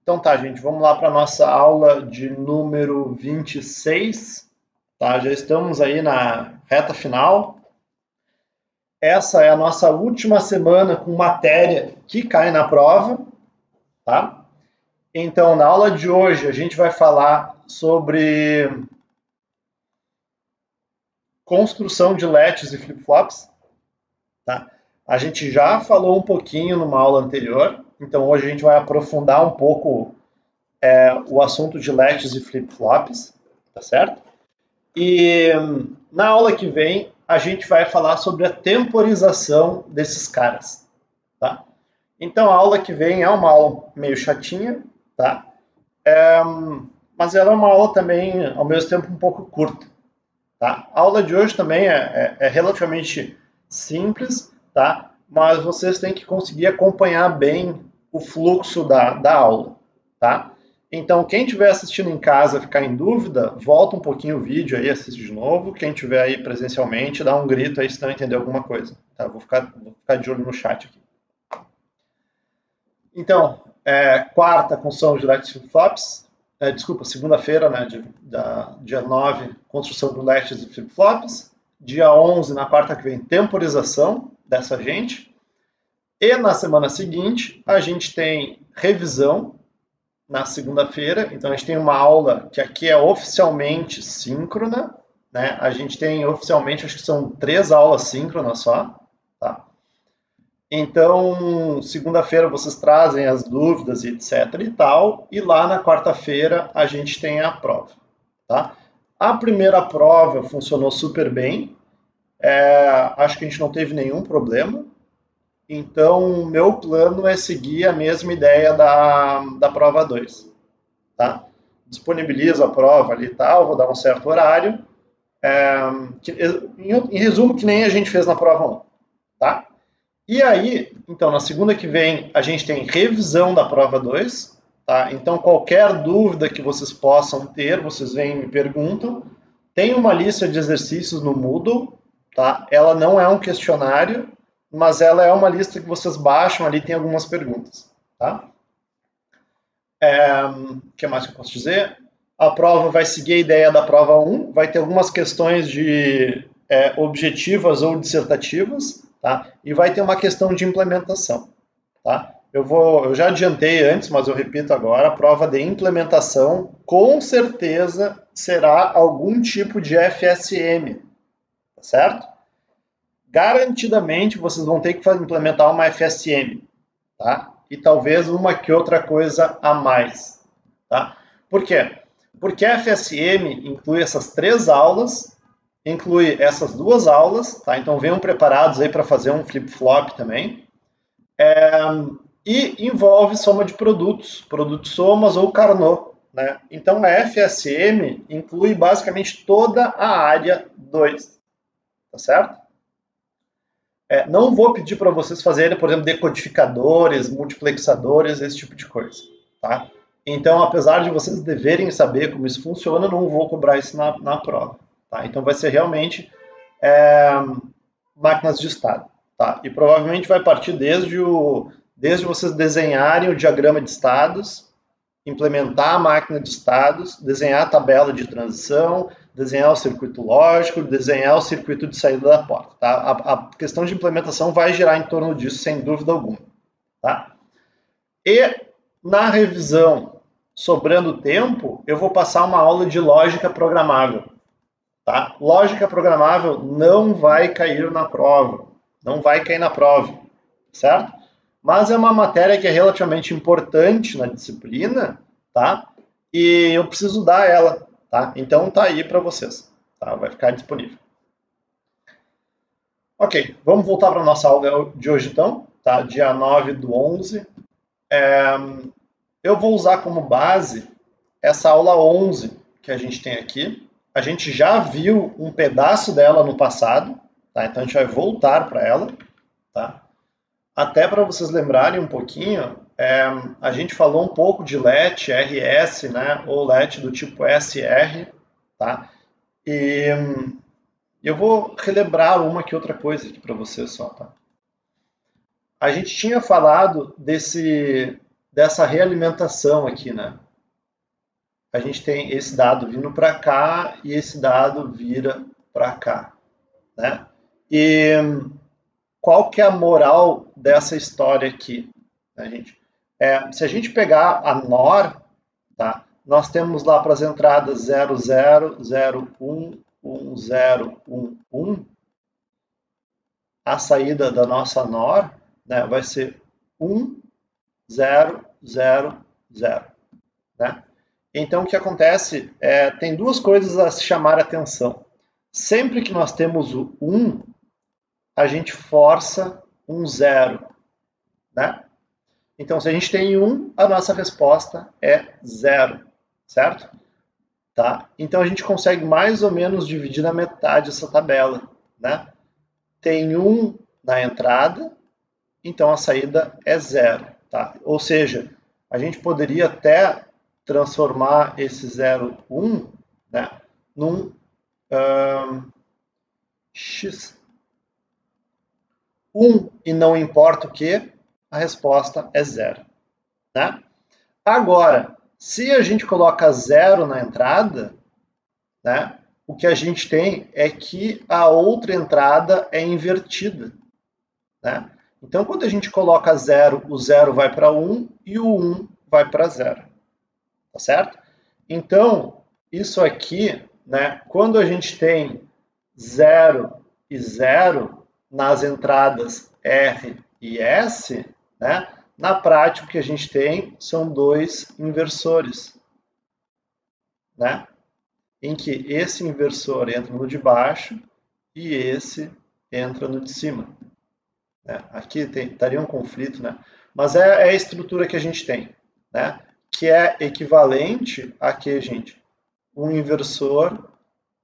Então tá, gente, vamos lá para a nossa aula de número 26, tá? Já estamos aí na reta final. Essa é a nossa última semana com matéria que cai na prova, tá? Então, na aula de hoje, a gente vai falar sobre construção de latches e flip-flops, tá? A gente já falou um pouquinho numa aula anterior, então hoje a gente vai aprofundar um pouco o assunto de latches e flip-flops, tá certo? E na aula que vem a gente vai falar sobre a temporização desses caras, tá? Então a aula que vem é uma aula meio chatinha, tá? Mas ela é uma aula também, ao mesmo tempo, um pouco curta, tá? A aula de hoje também é relativamente simples, tá? Mas vocês têm que conseguir acompanhar bem o fluxo da aula, tá? Então, quem estiver assistindo em casa, ficar em dúvida, volta um pouquinho o vídeo aí, assiste de novo. Quem estiver aí presencialmente, dá um grito aí se não entender alguma coisa. Tá? Vou ficar de olho no chat aqui. Então, quarta, construção de latches e flip-flops. Desculpa, segunda-feira, né, dia 9, construção de latches e flip-flops. Dia 11, na quarta que vem, temporização dessa gente. E na semana seguinte, a gente tem revisão, na segunda-feira, então a gente tem uma aula que aqui é oficialmente síncrona, né? A gente tem oficialmente, acho que são 3 aulas síncronas só, tá? Então, segunda-feira vocês trazem as dúvidas e etc e tal, e lá na quarta-feira a gente tem a prova, tá? A primeira prova funcionou super bem, acho que a gente não teve nenhum problema, então o meu plano é seguir a mesma ideia da prova 2. Tá? Disponibilizo a prova ali e tal, vou dar um certo horário. Em resumo, que nem a gente fez na prova 1. Tá? E aí, então, na segunda que vem, a gente tem revisão da prova 2. Tá? Então, qualquer dúvida que vocês possam ter, vocês vêm e me perguntam. Tem uma lista de exercícios no Moodle. Tá? Ela não é um questionário, mas ela é uma lista que vocês baixam ali, tem algumas perguntas. Tá? O que mais que eu posso dizer? A prova vai seguir a ideia da prova 1, vai ter algumas questões de objetivas ou dissertativas, tá? E vai ter uma questão de implementação, tá? Eu já adiantei antes, mas eu repito agora, a prova de implementação com certeza será algum tipo de FSM, tá certo? Garantidamente vocês vão ter que implementar uma FSM, tá? E talvez uma que outra coisa a mais, tá? Por quê? Porque a FSM inclui essas 3 aulas, inclui essas 2 aulas, tá? Então venham preparados aí para fazer um flip-flop também. E envolve soma de produtos somas ou Carnot, né? Então a FSM inclui basicamente toda a área 2, tá certo? Não vou pedir para vocês fazerem, por exemplo, decodificadores, multiplexadores, esse tipo de coisa, tá? Então, apesar de vocês deverem saber como isso funciona, não vou cobrar isso na prova, tá? Então, vai ser realmente máquinas de estado, tá? E provavelmente vai partir desde vocês desenharem o diagrama de estados, implementar a máquina de estados, desenhar a tabela de transição, desenhar o circuito lógico, desenhar o circuito de saída da porta. Tá? A questão de implementação vai girar em torno disso, sem dúvida alguma. Tá? E na revisão, sobrando tempo, eu vou passar uma aula de lógica programável. Tá? Lógica programável não vai cair na prova. Não vai cair na prova. Certo? Mas é uma matéria que é relativamente importante na disciplina, tá? E eu preciso dar ela, tá? Então tá aí para vocês, tá? Vai ficar disponível. Ok, vamos voltar para a nossa aula de hoje então, tá? Dia 9/11. Eu vou usar como base essa aula 11 que a gente tem aqui. A gente já viu um pedaço dela no passado, tá? Então a gente vai voltar para ela, tá? Até para vocês lembrarem um pouquinho, a gente falou um pouco de LET, RS, né, ou LET do tipo SR, tá? E eu vou relembrar uma que outra coisa aqui para vocês só, tá? A gente tinha falado desse dessa realimentação aqui, né? A gente tem esse dado vindo para cá e esse dado vira para cá, né? E qual que é a moral dessa história aqui, né, gente? Se a gente pegar a NOR, tá? Nós temos lá para as entradas 00, 01, 10, 11. A saída da nossa NOR, né, vai ser 1, 0, 0, 0. Né? Então, o que acontece tem duas coisas a se chamar a atenção. Sempre que nós temos o 1, a gente força um 0. Né? Então, se a gente tem 1, a nossa resposta é 0, certo? Tá? Então, a gente consegue mais ou menos dividir na metade essa tabela. Né? Tem 1 na entrada, então a saída é 0. Tá? Ou seja, a gente poderia até transformar esse 0, 1, né, num x. 1 e não importa o que, a resposta é 0. Né? Agora, se a gente coloca 0 na entrada, né, o que a gente tem é que a outra entrada é invertida. Né? Então, quando a gente coloca 0, o 0 vai para 1 e o 1 vai para 0. Tá certo? Então, isso aqui, né, quando a gente tem 0 e 0 nas entradas R e S, né, na prática o que a gente tem são dois inversores, né, em que esse inversor entra no de baixo e esse entra no de cima. Né? Aqui estaria um conflito, né? Mas é a estrutura que a gente tem, né? Que é equivalente a que, gente? Um inversor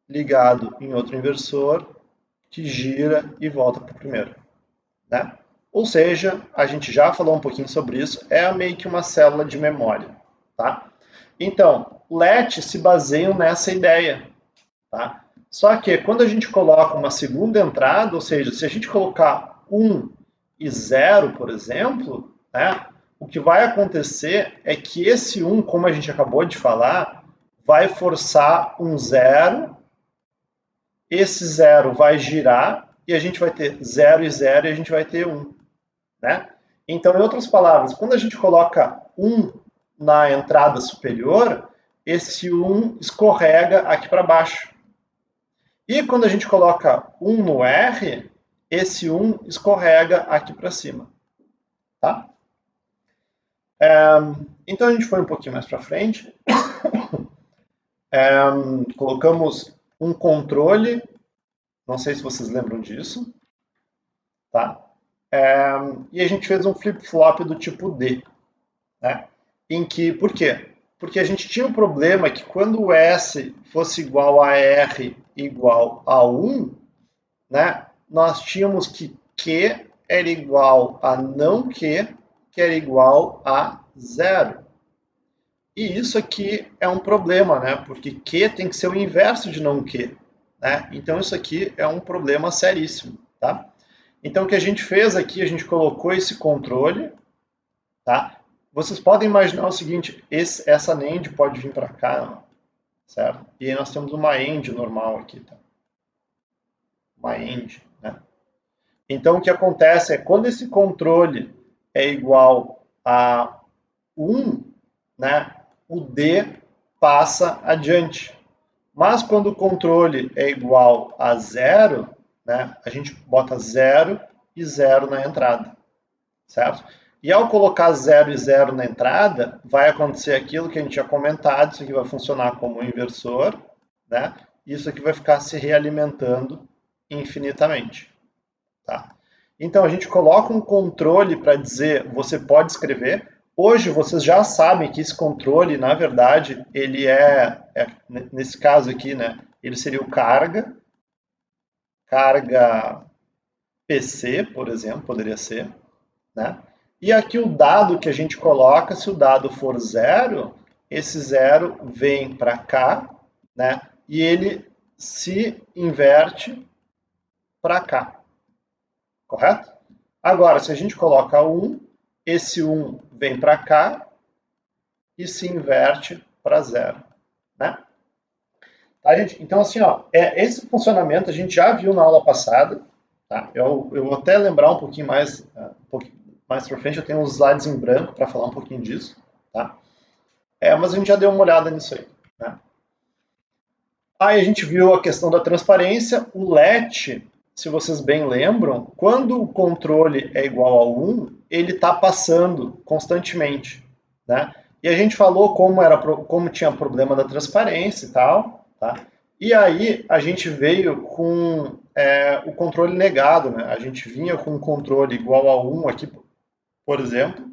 ligado em outro inversor que gira e volta para o primeiro. Né? Ou seja, a gente já falou um pouquinho sobre isso, é meio que uma célula de memória. Tá? Então, LET se baseiam nessa ideia. Tá? Só que quando a gente coloca uma segunda entrada, ou seja, se a gente colocar 1 e 0, por exemplo, né, o que vai acontecer é que esse 1, como a gente acabou de falar, vai forçar um 0, esse 0 vai girar e a gente vai ter 0 e 0 e a gente vai ter 1. Né? Então, em outras palavras, quando a gente coloca 1 na entrada superior, esse 1 escorrega aqui para baixo. E quando a gente coloca 1 no R, esse 1 escorrega aqui para cima. Tá? Então a gente foi um pouquinho mais para frente. Colocamos um controle, não sei se vocês lembram disso. Tá? E a gente fez um flip-flop do tipo D. Né? Por quê? Porque a gente tinha um problema que quando o S fosse igual a R igual a 1, né, nós tínhamos que Q era igual a não Q, que era igual a 0. E isso aqui é um problema, né? Porque Q tem que ser o inverso de não Q. Né? Então isso aqui é um problema seríssimo. Tá? Então o que a gente fez aqui, a gente colocou esse controle. Tá? Vocês podem imaginar o seguinte, essa NAND pode vir para cá, certo? E aí nós temos uma AND normal aqui. Tá? Uma AND, né? Então, o que acontece é quando esse controle é igual a 1, né, o D passa adiante. Mas quando o controle é igual a 0, né, a gente bota 0 e 0 na entrada, certo? E ao colocar 0 e 0 na entrada, vai acontecer aquilo que a gente tinha comentado, isso aqui vai funcionar como um inversor, né? Isso aqui vai ficar se realimentando infinitamente. Tá? Então a gente coloca um controle para dizer, você pode escrever. Hoje vocês já sabem que esse controle, na verdade, ele nesse caso aqui, né, ele seria o carga PC, por exemplo, poderia ser. Né? E aqui o dado que a gente coloca, se o dado for 0, esse 0 vem para cá, né, e ele se inverte para cá. Correto? Agora, se a gente coloca 1, esse 1 vem para cá e se inverte para 0, né? Tá, gente? Então, assim, ó, esse funcionamento a gente já viu na aula passada, tá? Eu vou até lembrar um pouquinho mais para frente, eu tenho uns slides em branco para falar um pouquinho disso, tá? Mas a gente já deu uma olhada nisso aí, né? Aí a gente viu a questão da transparência, o LET, se vocês bem lembram, quando o controle é igual a 1, ele está passando constantemente, né? E a gente falou como tinha problema da transparência e tal, tá? E aí a gente veio com o controle negado, né? A gente vinha com um controle igual a 1 aqui, por exemplo,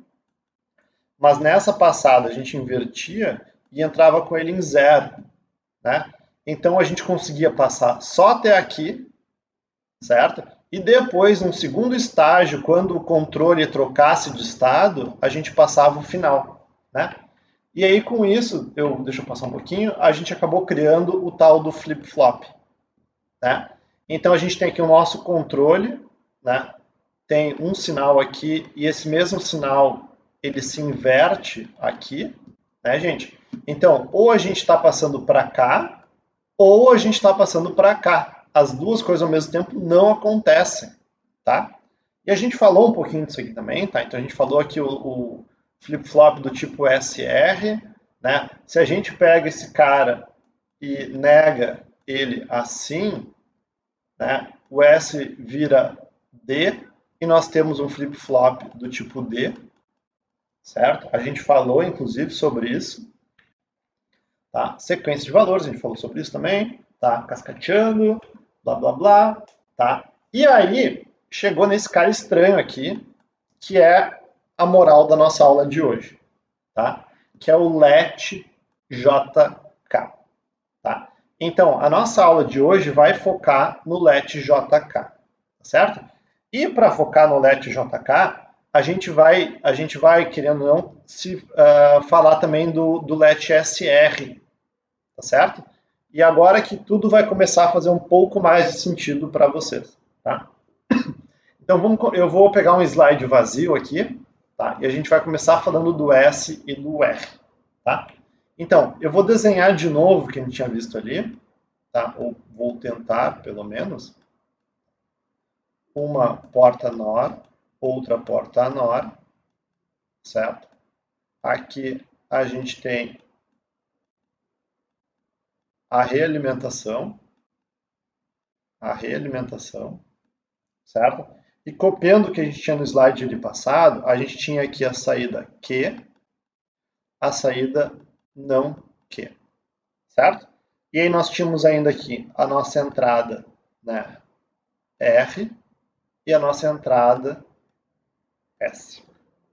mas nessa passada a gente invertia e entrava com ele em 0, né? Então a gente conseguia passar só até aqui, certo? E depois, num segundo estágio, quando o controle trocasse de estado, a gente passava o final, né? E aí com isso, deixa eu passar um pouquinho, a gente acabou criando o tal do flip-flop, né? Então a gente tem aqui o nosso controle, né? Tem um sinal aqui e esse mesmo sinal ele se inverte aqui, né, gente? Então, ou a gente está passando para cá, ou a gente está passando para cá. As duas coisas ao mesmo tempo não acontecem, tá? E a gente falou um pouquinho disso aqui também, tá? Então a gente falou aqui o flip-flop do tipo SR, né? Se a gente pega esse cara e nega ele assim, né? O S vira D e nós temos um flip-flop do tipo D, certo? A gente falou, inclusive, sobre isso. Tá? Sequência de valores, a gente falou sobre isso também. Tá? Cascateando, blá, blá, blá. Tá? E aí, chegou nesse cara estranho aqui, que é a moral da nossa aula de hoje. Tá? Que é o LET JK. Tá? Então, a nossa aula de hoje vai focar no LET JK. Certo? E para focar no LET JK, a gente vai, querendo ou não, falar também do LET SR, tá certo? E agora que tudo vai começar a fazer um pouco mais de sentido para vocês, tá? Então eu vou pegar um slide vazio aqui, tá? E a gente vai começar falando do S e do R, tá? Então, eu vou desenhar de novo o que a gente tinha visto ali, tá? Ou vou tentar, pelo menos. Uma porta NOR, outra porta NOR, certo? Aqui a gente tem a realimentação, certo? E copiando o que a gente tinha no slide ali passado, a gente tinha aqui a saída Q, a saída não Q, certo? E aí nós tínhamos ainda aqui a nossa entrada, né, R e a nossa entrada S,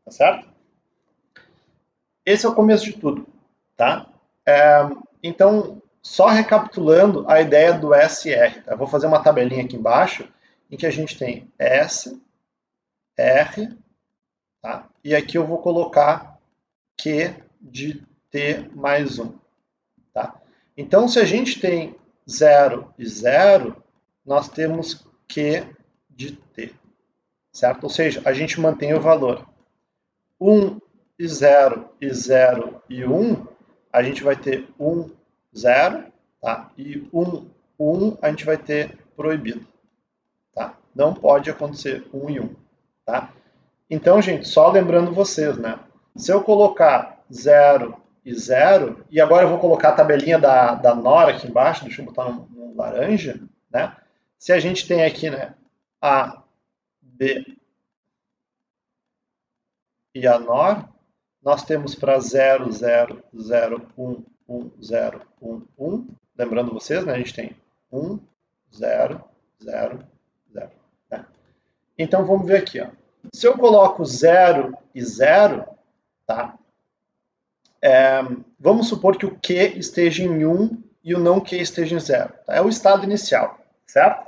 tá certo? Esse é o começo de tudo, tá? Então, só recapitulando a ideia do SR, tá? Eu vou fazer uma tabelinha aqui embaixo em que a gente tem S, R, tá? E aqui eu vou colocar Q de T mais 1, tá? Então, se a gente tem 0 e 0, nós temos Q de T, certo? Ou seja, a gente mantém o valor 1 e 0 e 0 e 1, a gente vai ter 1, 0, tá? E 1, 1 a gente vai ter proibido, tá? Não pode acontecer 1 e 1, tá? Então, gente, só lembrando vocês, né? Se eu colocar 0 e 0, e agora eu vou colocar a tabelinha da NOR aqui embaixo, deixa eu botar no laranja, né? Se a gente tem aqui, né, A, B e a NOR, nós temos para 0, 0, 0, 1, 1, 0, 1, 1. Lembrando vocês, né? A gente tem 1, 0, 0, 0. Né? Então, vamos ver aqui. Ó. Se eu coloco 0 e 0, tá? Vamos supor que o Q esteja em 1 e o não Q esteja em 0. Tá? É o estado inicial, certo?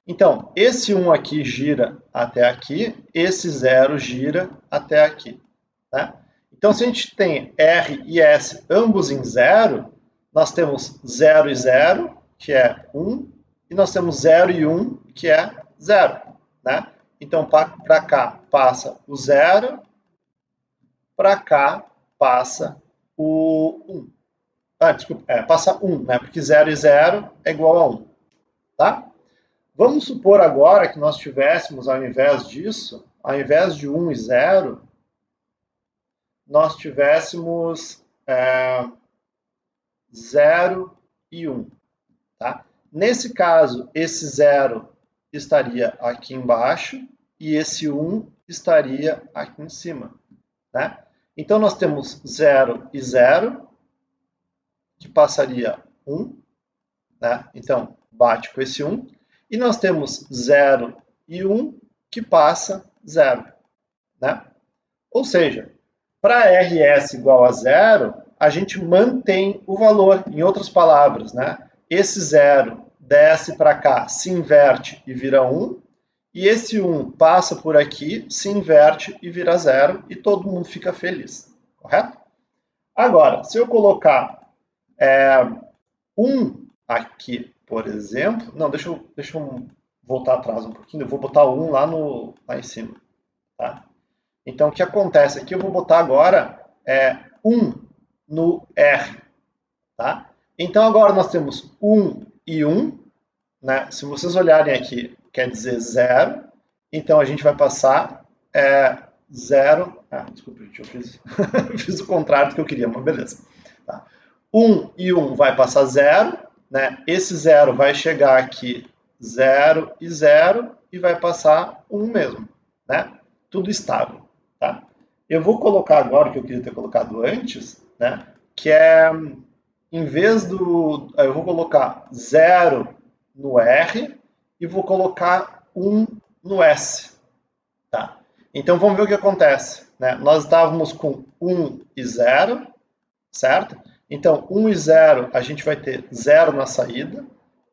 Então, esse 1 aqui gira até aqui, esse 0 gira até aqui. Né? Então, se a gente tem R e S ambos em 0, nós temos 0 e 0, que é 1, e nós temos 0 e 1, que é 0. Né? Então, para cá passa o 0, para cá passa o 1. Desculpa, passa 1, né? Porque 0 e 0 é igual a 1, tá? Vamos supor agora que nós tivéssemos, ao invés disso, ao invés de 1 e 0, nós tivéssemos 0 e 1, tá? Nesse caso, esse 0 estaria aqui embaixo e esse 1 estaria aqui em cima, né? Então, nós temos 0 e 0, que passaria 1, né? Então, bate com esse 1. E nós temos 0 e 1, que passa 0, né? Ou seja, para RS igual a 0, a gente mantém o valor. Em outras palavras, né? Esse 0 desce para cá, se inverte e vira 1. E esse 1 passa por aqui, se inverte e vira 0. E todo mundo fica feliz, correto? Agora, se eu colocar 1 aqui, por exemplo... Não, deixa eu voltar atrás um pouquinho. Eu vou botar o 1 lá em cima, tá? Então, o que acontece aqui? Eu vou botar agora 1 no R, tá? Então, agora nós temos 1 e 1, né? Se vocês olharem aqui, quer dizer 0. Então, a gente vai passar 0... desculpa, gente, eu fiz o contrário do que eu queria, mas beleza. Tá? 1 e 1 vai passar 0, né? Esse 0 vai chegar aqui 0 e 0 e vai passar 1 mesmo, né? Tudo estável, tá? Eu vou colocar agora o que eu queria ter colocado antes, né? Que em vez do... Eu vou colocar 0 no R e vou colocar 1 no S, tá? Então, vamos ver o que acontece, né? Nós estávamos com 1 e 0, certo? Então, 1 e 0, a gente vai ter 0 na saída.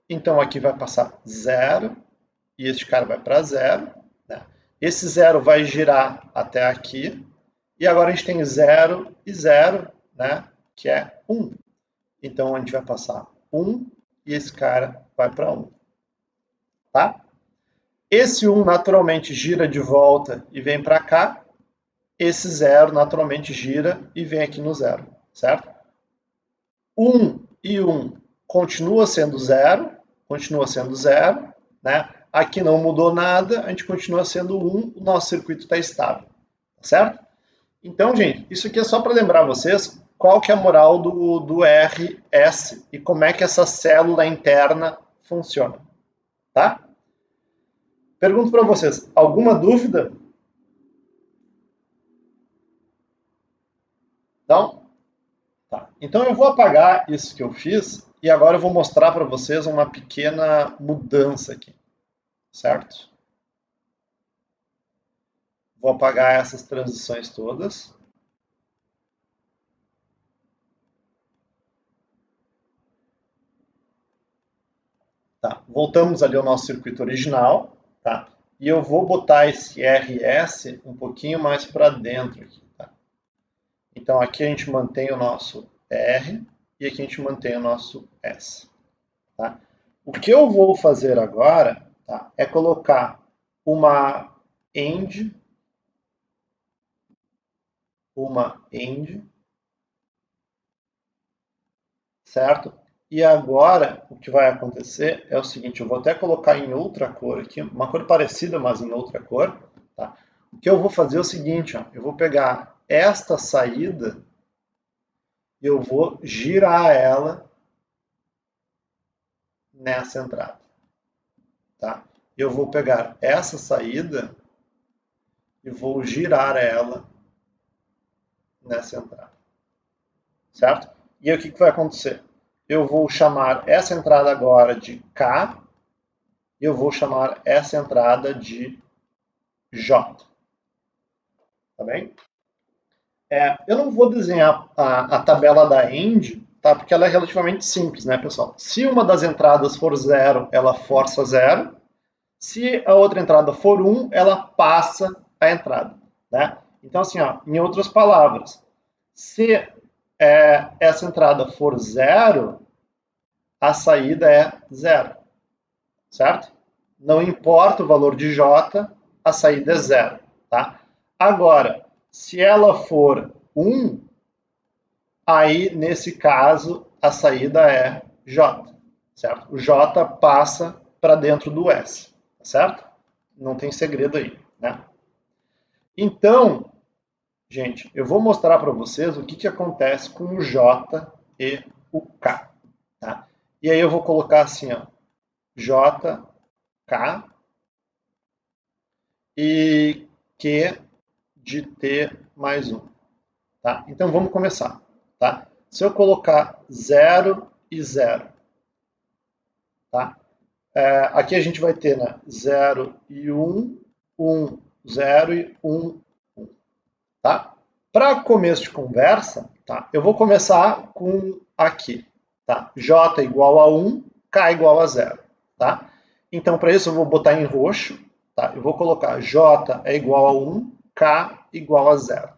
Então, aqui vai passar 0. E este cara vai para 0. Né? Esse 0 vai girar até aqui. E agora a gente tem 0 e 0, né? Que é 1. Então, a gente vai passar 1 e esse cara vai para 1. Tá? Esse 1 naturalmente gira de volta e vem para cá. Esse 0 naturalmente gira e vem aqui no 0, certo? 1 e 1 continua sendo 0, né? Aqui não mudou nada, a gente continua sendo 1, o nosso circuito está estável, certo? Então, gente, isso aqui é só para lembrar vocês qual que é a moral do RS e como é que essa célula interna funciona, tá? Pergunto para vocês, alguma dúvida? Não? Tá. Então eu vou apagar isso que eu fiz e agora eu vou mostrar para vocês uma pequena mudança aqui, certo? Vou apagar essas transições todas. Tá. Voltamos ali ao nosso circuito original, tá? E eu vou botar esse RS um pouquinho mais para dentro aqui, tá? Então aqui a gente mantém o nosso R e aqui a gente mantém o nosso S, tá? O que eu vou fazer agora, tá, é colocar uma AND, certo? E agora, o que vai acontecer é o seguinte, eu vou até colocar em outra cor aqui, uma cor parecida, mas em outra cor, tá? O que eu vou fazer é o seguinte, ó, eu vou pegar esta saída e eu vou girar ela nessa entrada, tá? Eu vou pegar essa saída e vou girar ela nessa entrada, certo? E aí o que vai acontecer? Eu vou chamar essa entrada agora de K e eu vou chamar essa entrada de J. Tá bem? Eu não vou desenhar a tabela da AND, tá? Porque ela é relativamente simples, né, pessoal? Se uma das entradas for 0, ela força 0. Se a outra entrada for 1, ela passa a entrada, né? Então, assim, ó, em outras palavras, se essa entrada for 0, a saída é 0, certo? Não importa o valor de J, a saída é 0, tá? Agora, se ela for 1, aí, nesse caso, a saída é J, certo? O J passa para dentro do S, certo? Não tem segredo aí, né? Então, gente, eu vou mostrar para vocês o que acontece com o J e o K, tá? E aí eu vou colocar assim, ó, J, K e Q de T mais 1, tá? Então vamos começar, tá? Se eu colocar 0 e 0, tá? Aqui a gente vai ter, né, 0 e 1, 1, 0 e 1, 1, tá? Para começo de conversa, tá? Eu vou começar com aqui, tá? J igual a 1, K igual a 0, tá? Então, para isso, eu vou botar em roxo, tá? Eu vou colocar J é igual a 1, K igual a 0,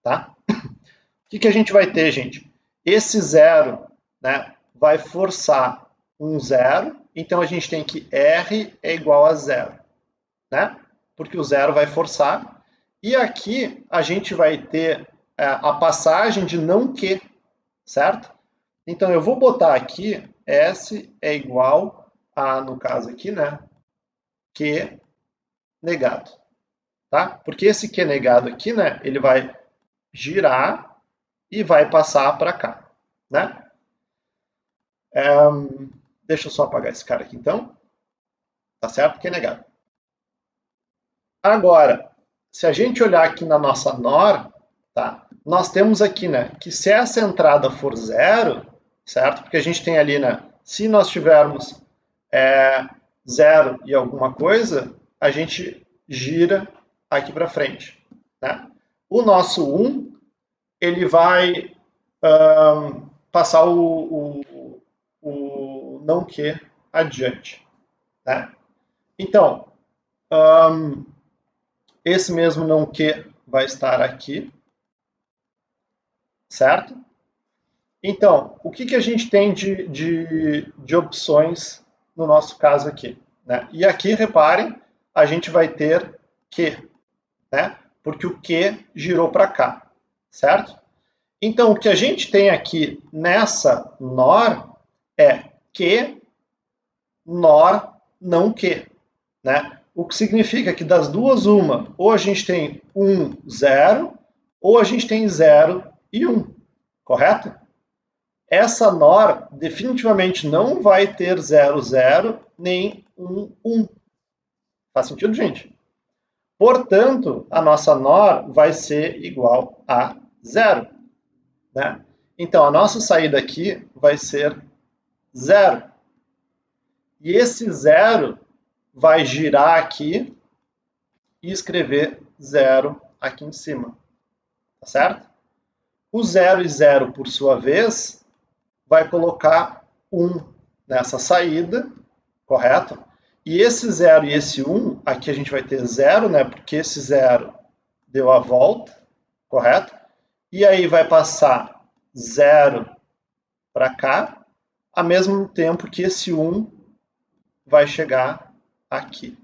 tá? O que a gente vai ter, gente? Esse 0, né, vai forçar um 0, então a gente tem que R é igual a 0, né? Porque o 0 vai forçar. E aqui a gente vai ter a passagem de não Q, certo? Então eu vou botar aqui S é igual a, no caso aqui, né, Q negado, tá? Porque esse Q negado aqui, né, ele vai girar e vai passar para cá, né? Deixa eu só apagar esse cara aqui, então. Tá certo? Q negado. Agora, se a gente olhar aqui na nossa NOR, tá? Nós temos aqui, né, que se essa entrada for 0, certo? Porque a gente tem ali, né, se nós tivermos 0 e alguma coisa, a gente gira aqui para frente, né? O nosso 1, ele vai passar o não que adiante, né? Então, esse mesmo não que vai estar aqui, certo? Então, o que a gente tem de opções no nosso caso aqui, né? E aqui, reparem, a gente vai ter que, né? Porque o que girou para cá, certo? Então, o que a gente tem aqui nessa NOR é que, NOR, não que, né? O que significa que das duas, uma, ou a gente tem 1, 0, ou a gente tem 0 e 1, correto? Essa NOR definitivamente não vai ter 0, 0, nem 1, 1. Faz sentido, gente? Portanto, a nossa NOR vai ser igual a 0, né? Então, a nossa saída aqui vai ser 0. E esse 0 vai girar aqui e escrever 0 aqui em cima, tá certo? O 0 e 0, por sua vez, vai colocar 1 nessa saída, correto? E esse 0 e esse 1, aqui a gente vai ter 0, né? Porque esse 0 deu a volta, correto? E aí vai passar 0 para cá, ao mesmo tempo que esse 1 vai chegar aqui,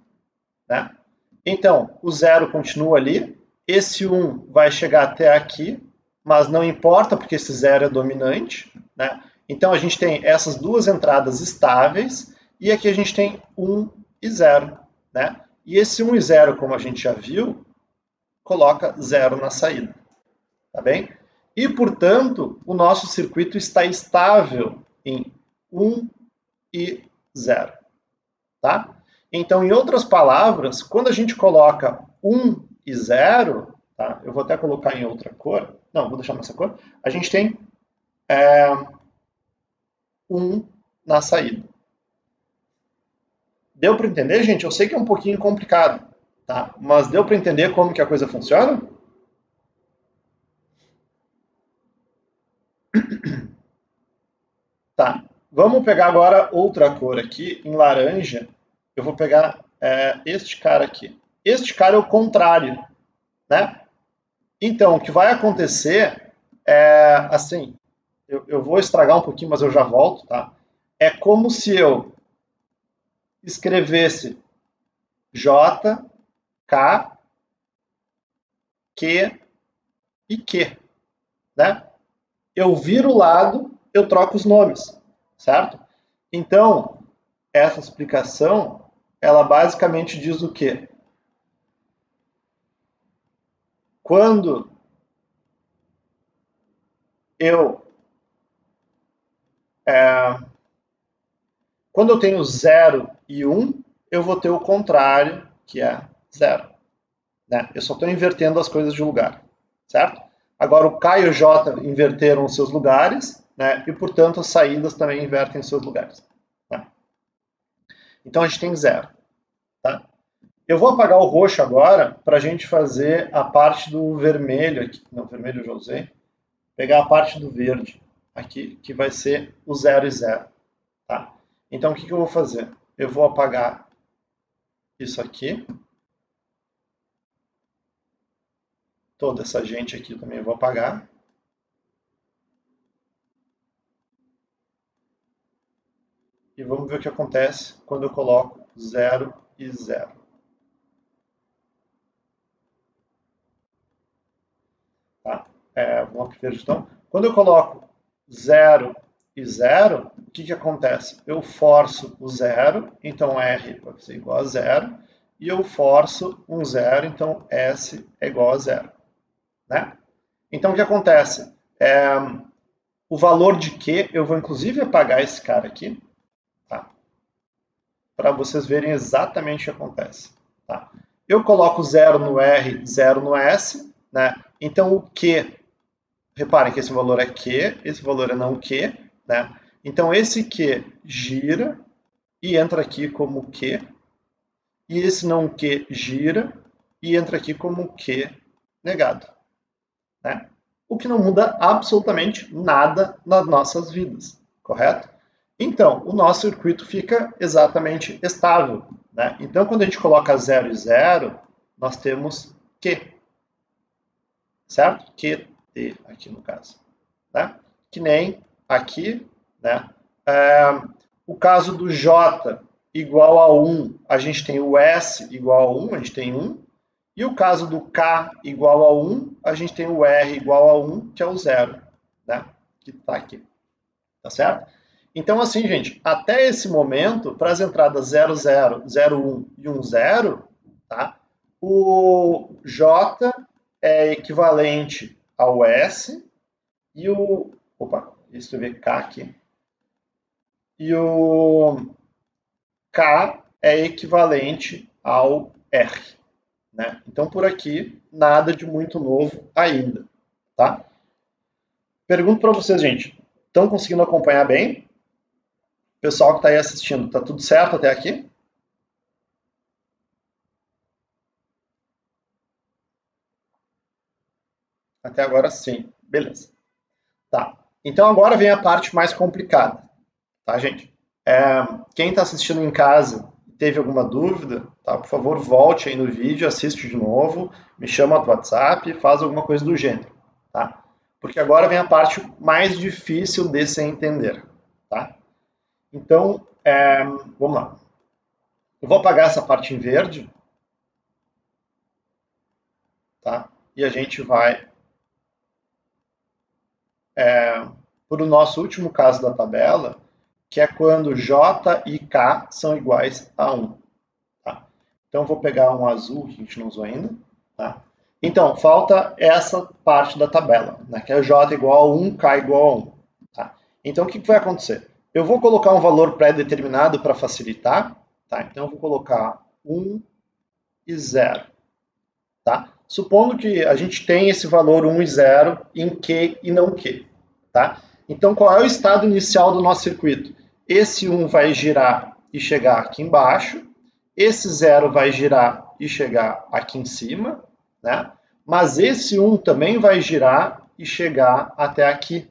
né? Então, o 0 continua ali, esse 1 vai chegar até aqui, mas não importa, porque esse 0 é dominante, né? Então, a gente tem essas duas entradas estáveis, e aqui a gente tem 1 e 0, né? E esse 1 e 0, como a gente já viu, coloca 0 na saída, tá bem? E, portanto, o nosso circuito está estável em 1 e 0, tá? Então, em outras palavras, quando a gente coloca 1 e 0, tá? Eu vou até colocar em outra cor, não, vou deixar nessa cor, a gente tem 1 na saída. Deu para entender, gente? Eu sei que é um pouquinho complicado, tá? Mas deu para entender como que a coisa funciona? Tá, vamos pegar agora outra cor aqui, em laranja. Eu vou pegar este cara aqui. Este cara é o contrário, né? Então, o que vai acontecer é assim, eu vou estragar um pouquinho, mas eu já volto, tá? É como se eu escrevesse J, K, Q e Q, né? Eu viro o lado, eu troco os nomes, certo? Então, essa explicação, ela basicamente diz o quê? Quando eu tenho 0 e 1, eu vou ter o contrário, que é 0. Né? Eu só estou invertendo as coisas de lugar, certo? Agora o K e o J inverteram os seus lugares, né? E, portanto, as saídas também invertem os seus lugares. Tá? Então, a gente tem 0. Tá? Eu vou apagar o roxo agora para a gente fazer a parte do vermelho aqui. Não, vermelho eu já usei. Pegar a parte do verde aqui, que vai ser o 0 e 0. Tá? Então, o que eu vou fazer? Eu vou apagar isso aqui. Toda essa gente aqui também eu vou apagar. E vamos ver o que acontece quando eu coloco 0 e 0. Tá? Vamos lá para então. Quando eu coloco 0 e 0, o que acontece? Eu forço o 0, então R vai ser igual a 0, e eu forço um 0, então S é igual a 0. Né? Então, o que acontece? O valor de Q, eu vou inclusive apagar esse cara aqui, tá? Para vocês verem exatamente o que acontece. Tá? Eu coloco 0 no R, 0 no S, né? Então o Q, reparem que esse valor é Q, esse valor é não Q, né? Então esse Q gira e entra aqui como Q, e esse não Q gira e entra aqui como Q negado, né? O que não muda absolutamente nada nas nossas vidas, correto? Então, o nosso circuito fica exatamente estável. Né? Então, quando a gente coloca 0 e 0, nós temos Q, certo? QT aqui no caso. Né? Que nem aqui, né? O caso do J igual a 1, a gente tem o S igual a 1, a gente tem 1. E o caso do K igual a 1, a gente tem o R igual a 1, que é o 0, né? Que está aqui. Tá certo? Então, assim, gente, até esse momento, para as entradas 0, 0, 0, 1 e 1, 0, tá? O J é equivalente ao S e o... Opa, escrever K aqui. E o K é equivalente ao R. Né? Então, por aqui, nada de muito novo ainda. Tá? Pergunto para vocês, gente, estão conseguindo acompanhar bem? Pessoal que está aí assistindo, está tudo certo até aqui? Até agora sim. Beleza. Tá. Então agora vem a parte mais complicada. Tá, gente? Quem está assistindo em casa teve alguma dúvida, tá? Por favor, volte aí no vídeo, assiste de novo, me chama no WhatsApp, faz alguma coisa do gênero. Tá? Porque agora vem a parte mais difícil de se entender. Tá? Então, vamos lá. Eu vou apagar essa parte em verde. Tá? E a gente vai para o nosso último caso da tabela, que é quando J e K são iguais a 1. Tá? Então, vou pegar um azul, que a gente não usou ainda. Tá? Então, falta essa parte da tabela, né? Que é J igual a 1, K igual a 1. Tá? Então, o que vai acontecer? Eu vou colocar um valor pré-determinado para facilitar. Tá? Então, eu vou colocar 1 e 0. Tá? Supondo que a gente tem esse valor 1 e 0 em Q e não Q. Tá? Então, qual é o estado inicial do nosso circuito? Esse 1 vai girar e chegar aqui embaixo, esse 0 vai girar e chegar aqui em cima, né? Mas esse 1 também vai girar e chegar até aqui.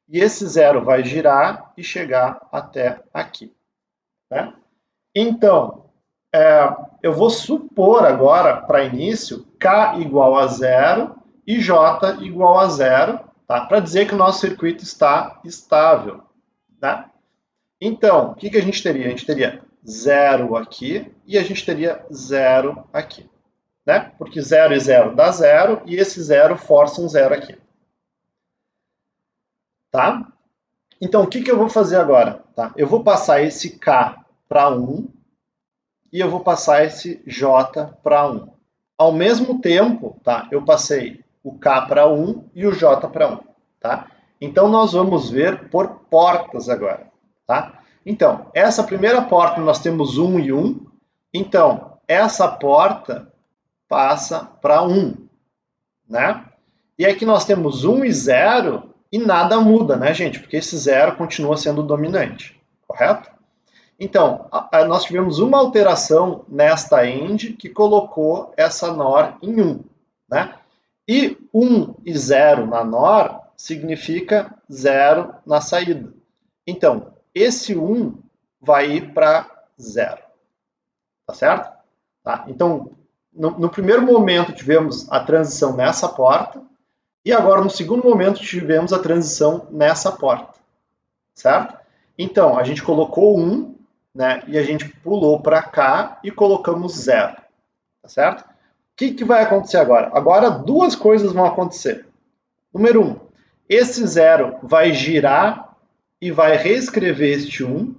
E esse 0 vai girar e chegar até aqui. Né? Então, eu vou supor agora, para início, K igual a 0 e J igual a 0, tá? Para dizer que o nosso circuito está estável. Né? Então, o que a gente teria? A gente teria 0 aqui e a gente teria 0 aqui. Né? Porque 0 e 0 dá 0 e esse 0 força um 0 aqui. tá? Então, o que eu vou fazer agora? Tá? Eu vou passar esse K para 1 e eu vou passar esse J para 1. Ao mesmo tempo, tá? Eu passei o K para 1 e o J para 1, tá? Então, nós vamos ver por portas agora, tá? Então, essa primeira porta nós temos 1 e 1. Então, essa porta passa para 1, né? E aqui nós temos 1 e 0 e nada muda, né, gente? Porque esse 0 continua sendo dominante, correto? Então, nós tivemos uma alteração nesta end que colocou essa NOR em 1, né? E 1 e 0 na NOR significa 0 na saída. Então, esse 1 vai ir para 0, tá certo? Tá? Então, no primeiro momento tivemos a transição nessa porta, e agora no segundo momento tivemos a transição nessa porta, certo? Então, a gente colocou 1, né, e a gente pulou para cá e colocamos 0, tá certo? O que vai acontecer agora? Agora duas coisas vão acontecer. Número 1, esse 0 vai girar e vai reescrever este 1,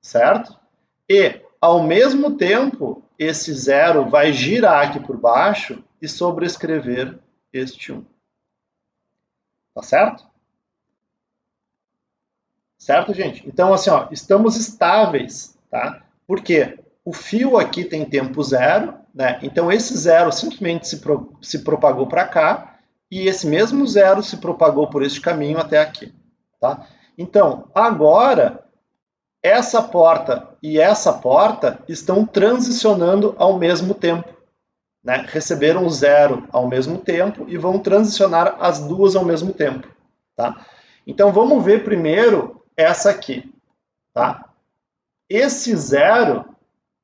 certo? E, ao mesmo tempo, esse 0 vai girar aqui por baixo e sobrescrever este 1. Tá certo? Certo, gente? Então, assim, ó, estamos estáveis, tá? Porque o fio aqui tem tempo 0, né? Então, esse 0 simplesmente se propagou para cá e esse mesmo 0 se propagou por este caminho até aqui, tá? Então, agora, essa porta e essa porta estão transicionando ao mesmo tempo, né? Receberam o 0 ao mesmo tempo e vão transicionar as duas ao mesmo tempo, tá? Então, vamos ver primeiro essa aqui, tá? Esse 0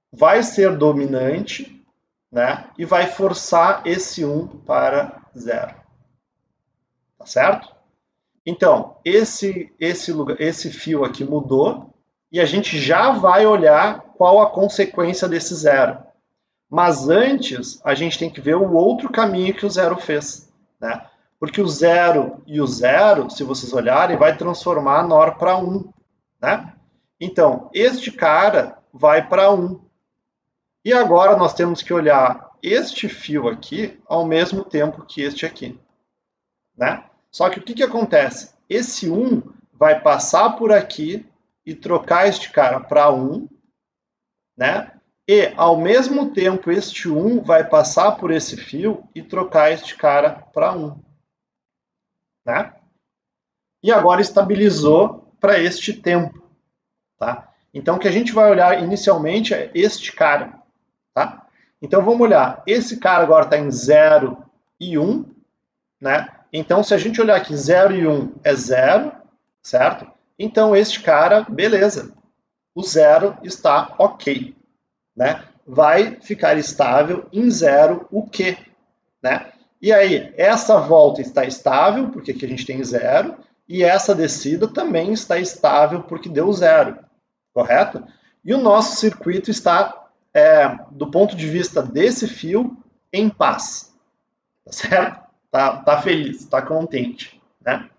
vai ser dominante, né? E vai forçar esse 1 para 0. Tá certo? Então, esse fio aqui mudou e a gente já vai olhar qual a consequência desse 0. Mas antes, a gente tem que ver o outro caminho que o 0 fez, né? Porque o 0 e o 0, se vocês olharem, vai transformar a NOR para 1, né? Então, este cara vai para 1. E agora nós temos que olhar este fio aqui ao mesmo tempo que este aqui, né? Só que o que acontece? Esse 1 vai passar por aqui e trocar este cara para 1, né? E, ao mesmo tempo, este 1 vai passar por esse fio e trocar este cara para 1, né? E agora estabilizou para este tempo, tá? Então, o que a gente vai olhar inicialmente é este cara, tá? Então, vamos olhar. Esse cara agora está em 0 e 1, né? Então, se a gente olhar aqui, 0 e 1 é 0, certo? Então, este cara, beleza. O 0 está ok, né? Vai ficar estável em 0 o Q, né? E aí, essa volta está estável, porque aqui a gente tem 0, e essa descida também está estável, porque deu 0, correto? E o nosso circuito está, do ponto de vista desse fio, em paz, tá certo? Tá feliz, tá contente, né?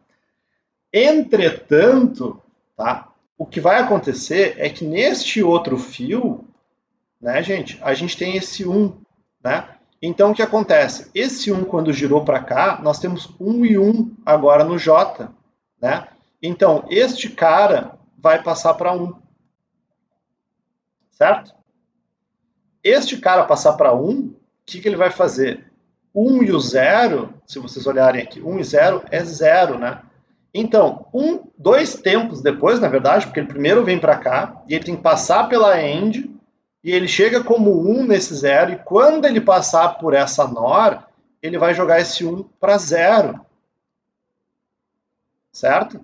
Entretanto, tá? O que vai acontecer é que neste outro fio, né, gente, a gente tem esse 1, né? Então, o que acontece? Esse 1, quando girou para cá, nós temos 1 e 1 agora no J, né? Então, este cara vai passar para 1, certo? Este cara passar para 1, o que ele vai fazer? 1 e o 0, se vocês olharem aqui, 1 e 0 é 0, né? Então, 2 tempos depois, na verdade, porque ele primeiro vem para cá, e ele tem que passar pela end, e ele chega como 1 nesse 0, e quando ele passar por essa NOR, ele vai jogar esse 1 para 0. Certo?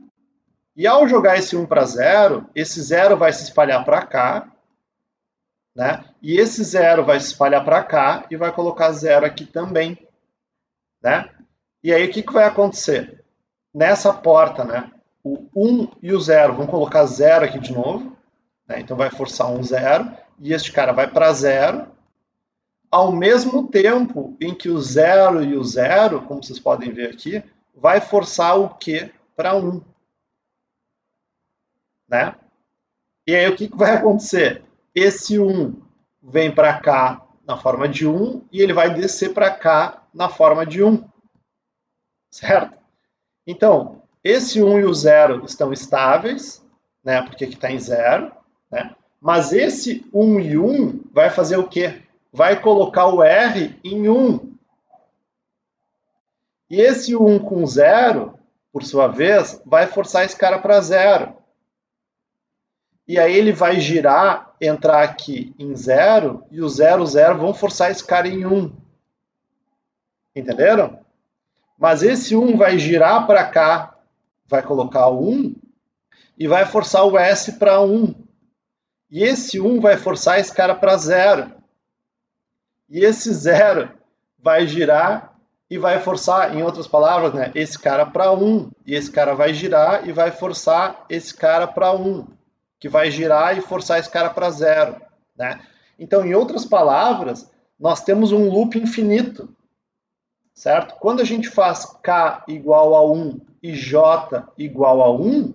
E ao jogar esse 1 para 0, esse 0 vai se espalhar para cá, né? E esse 0 vai se espalhar para cá e vai colocar 0 aqui também, né? E aí o que vai acontecer? Nessa porta, né? O 1 e o 0 vão colocar 0 aqui de novo, né? Então vai forçar um 0, e este cara vai para 0, ao mesmo tempo em que o 0 e o 0, como vocês podem ver aqui, vai forçar o Q para 1. Né? E aí o que vai acontecer? Esse 1 vem para cá na forma de 1 e ele vai descer para cá na forma de 1. Certo? Então, esse 1 e o 0 estão estáveis, né? Porque aqui está em 0. Né? Mas esse 1 e 1 vai fazer o quê? Vai colocar o R em 1. E esse 1 com 0, por sua vez, vai forçar esse cara para 0. E aí ele vai girar, entrar aqui em 0, e o 0, 0 vão forçar esse cara em 1. Entenderam? Mas esse 1 vai girar para cá, vai colocar o 1, e vai forçar o S para 1. E esse 1 vai forçar esse cara para 0. E esse 0 vai girar e vai forçar, em outras palavras, né, esse cara para 1. E esse cara vai girar e vai forçar esse cara para 1. Que vai girar e forçar esse cara para 0. Né? Então, em outras palavras, nós temos um loop infinito. Certo? Quando a gente faz K igual a 1 e J igual a 1,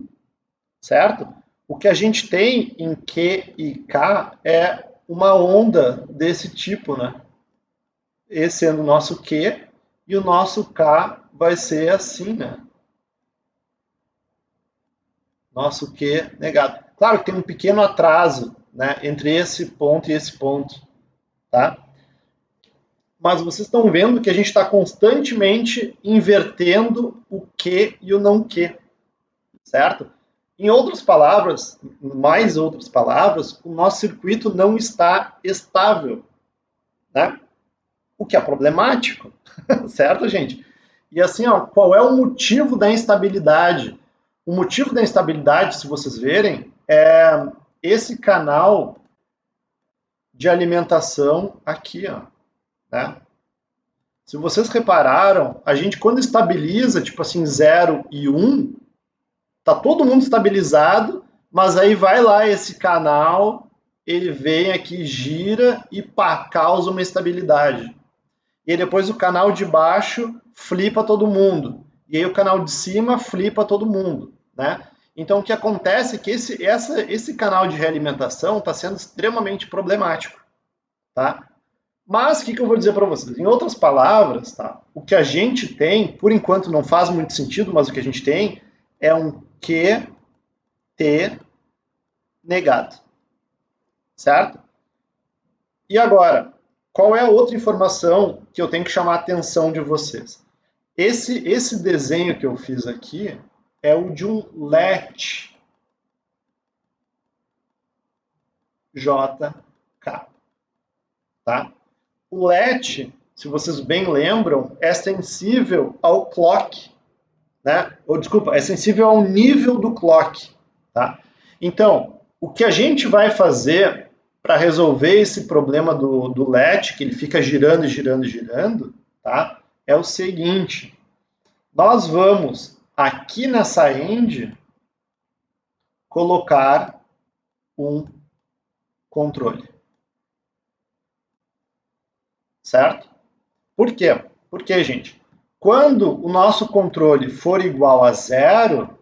certo? O que a gente tem em Q e K é uma onda desse tipo, né? Esse é o nosso Q e o nosso K vai ser assim, né? Nosso Q negado. Claro que tem um pequeno atraso, né, entre esse ponto e esse ponto, tá? Mas vocês estão vendo que a gente está constantemente invertendo o Q e o não Q, certo? Em outras palavras, mais outras palavras, o nosso circuito não está estável, né? O que é problemático, certo, gente? E assim, ó, qual é o motivo da instabilidade? O motivo da instabilidade, se vocês verem, é esse canal de alimentação aqui, ó, né? Se vocês repararam, a gente quando estabiliza, tipo assim, 0 e 1, tá todo mundo estabilizado, mas aí vai lá esse canal, ele vem aqui, gira e pá, causa uma estabilidade. E aí depois o canal de baixo flipa todo mundo. E aí o canal de cima flipa todo mundo, né? Então o que acontece é que esse canal de realimentação está sendo extremamente problemático, tá? Mas o que eu vou dizer para vocês? Em outras palavras, tá? O que a gente tem, por enquanto não faz muito sentido, mas o que a gente tem é um QT negado, certo? E agora, qual é a outra informação que eu tenho que chamar a atenção de vocês? Esse desenho que eu fiz aqui é o de um LET JK, tá? O LET, se vocês bem lembram, é sensível ao clock, né? Ou desculpa, é sensível ao nível do clock, tá? Então, o que a gente vai fazer para resolver esse problema do LED, que ele fica girando, girando, girando, tá? É o seguinte: nós vamos aqui nessa end colocar um controle, certo? Por quê? Porque, gente, quando o nosso controle for igual a 0,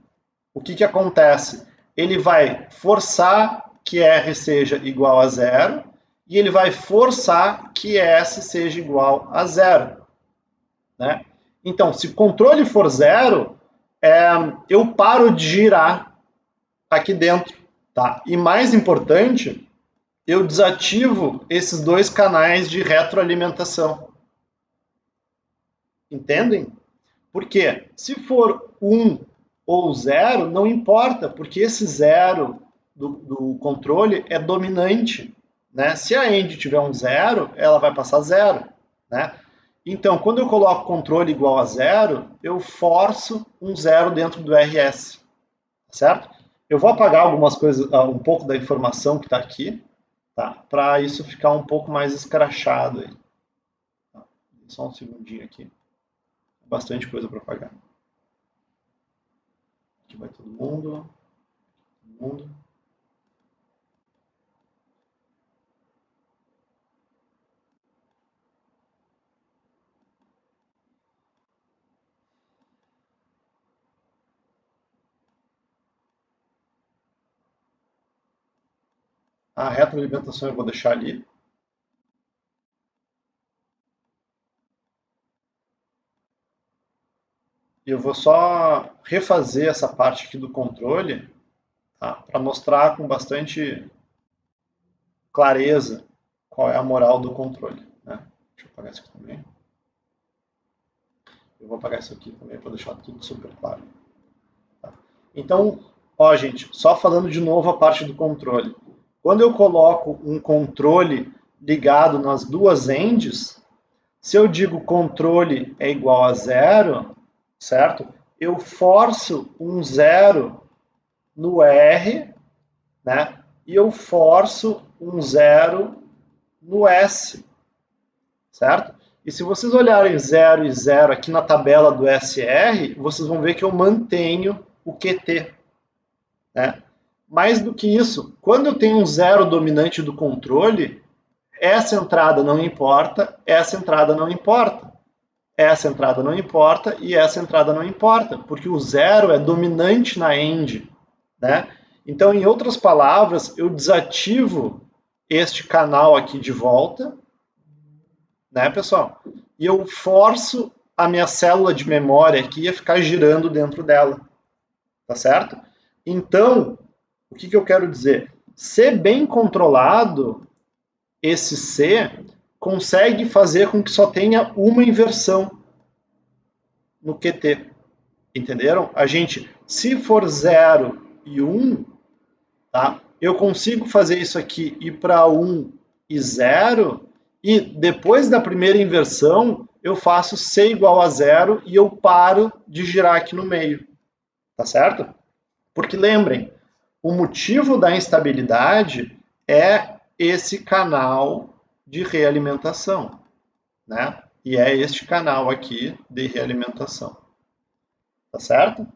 o que acontece? Ele vai forçar que R seja igual a 0 e ele vai forçar que S seja igual a 0. Né? Então, se o controle for 0, eu paro de girar aqui dentro. Tá? E mais importante, eu desativo esses dois canais de retroalimentação. Entendem? Por quê? Se for 1 ou 0, não importa, porque esse 0 do controle é dominante. Né? Se a end tiver um 0, ela vai passar 0. Né? Então, quando eu coloco controle igual a 0, eu forço um 0 dentro do RS. Certo? Eu vou apagar algumas coisas, um pouco da informação que está aqui, tá? Para isso ficar um pouco mais escrachado. Aí. Tá? Só um segundinho aqui. Bastante coisa para apagar. Aqui vai todo mundo. Todo mundo. A retroalimentação eu vou deixar ali. E eu vou só refazer essa parte aqui do controle, tá? Para mostrar com bastante clareza qual é a moral do controle, né? Deixa eu apagar isso aqui também. Eu vou apagar isso aqui também para deixar tudo super claro. Tá? Então, ó, gente, só falando de novo a parte do controle. Quando eu coloco um controle ligado nas duas ends, se eu digo controle é igual a zero, certo? Eu forço um zero no R, né? E eu forço um zero no S, certo? E se vocês olharem 0 e 0 aqui na tabela do SR, vocês vão ver que eu mantenho o QT, né? Mais do que isso, quando eu tenho um zero dominante do controle, essa entrada não importa, essa entrada não importa. Essa entrada não importa e essa entrada não importa, porque o zero é dominante na end, né? Então, em outras palavras, eu desativo este canal aqui de volta, né, pessoal? E eu forço a minha célula de memória aqui a ficar girando dentro dela, tá certo? Então, o que eu quero dizer? Ser bem controlado, esse C consegue fazer com que só tenha uma inversão no QT. Entenderam? A gente, se for 0 e 1, tá? Eu consigo fazer isso aqui ir para 1 e 0, e depois da primeira inversão, eu faço C igual a 0 e eu paro de girar aqui no meio. Tá certo? Porque lembrem, o motivo da instabilidade é esse canal de realimentação, né? E é este canal aqui de realimentação. Tá certo?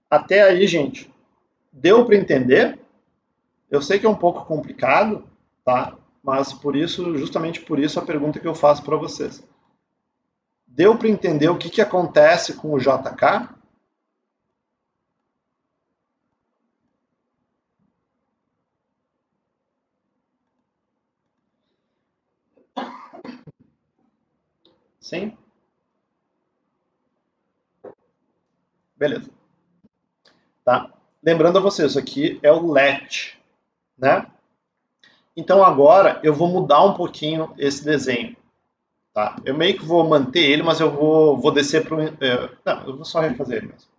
Até aí, gente, deu para entender? Eu sei que é um pouco complicado, tá? Mas por isso, justamente por isso, a pergunta que eu faço para vocês. Deu para entender o que acontece com o JK? Sim? Beleza. Tá? Lembrando a vocês, isso aqui é o LET, né? Então agora eu vou mudar um pouquinho esse desenho. Tá? Eu meio que vou manter ele, mas eu vou descer para o... não, eu vou só refazer ele mesmo.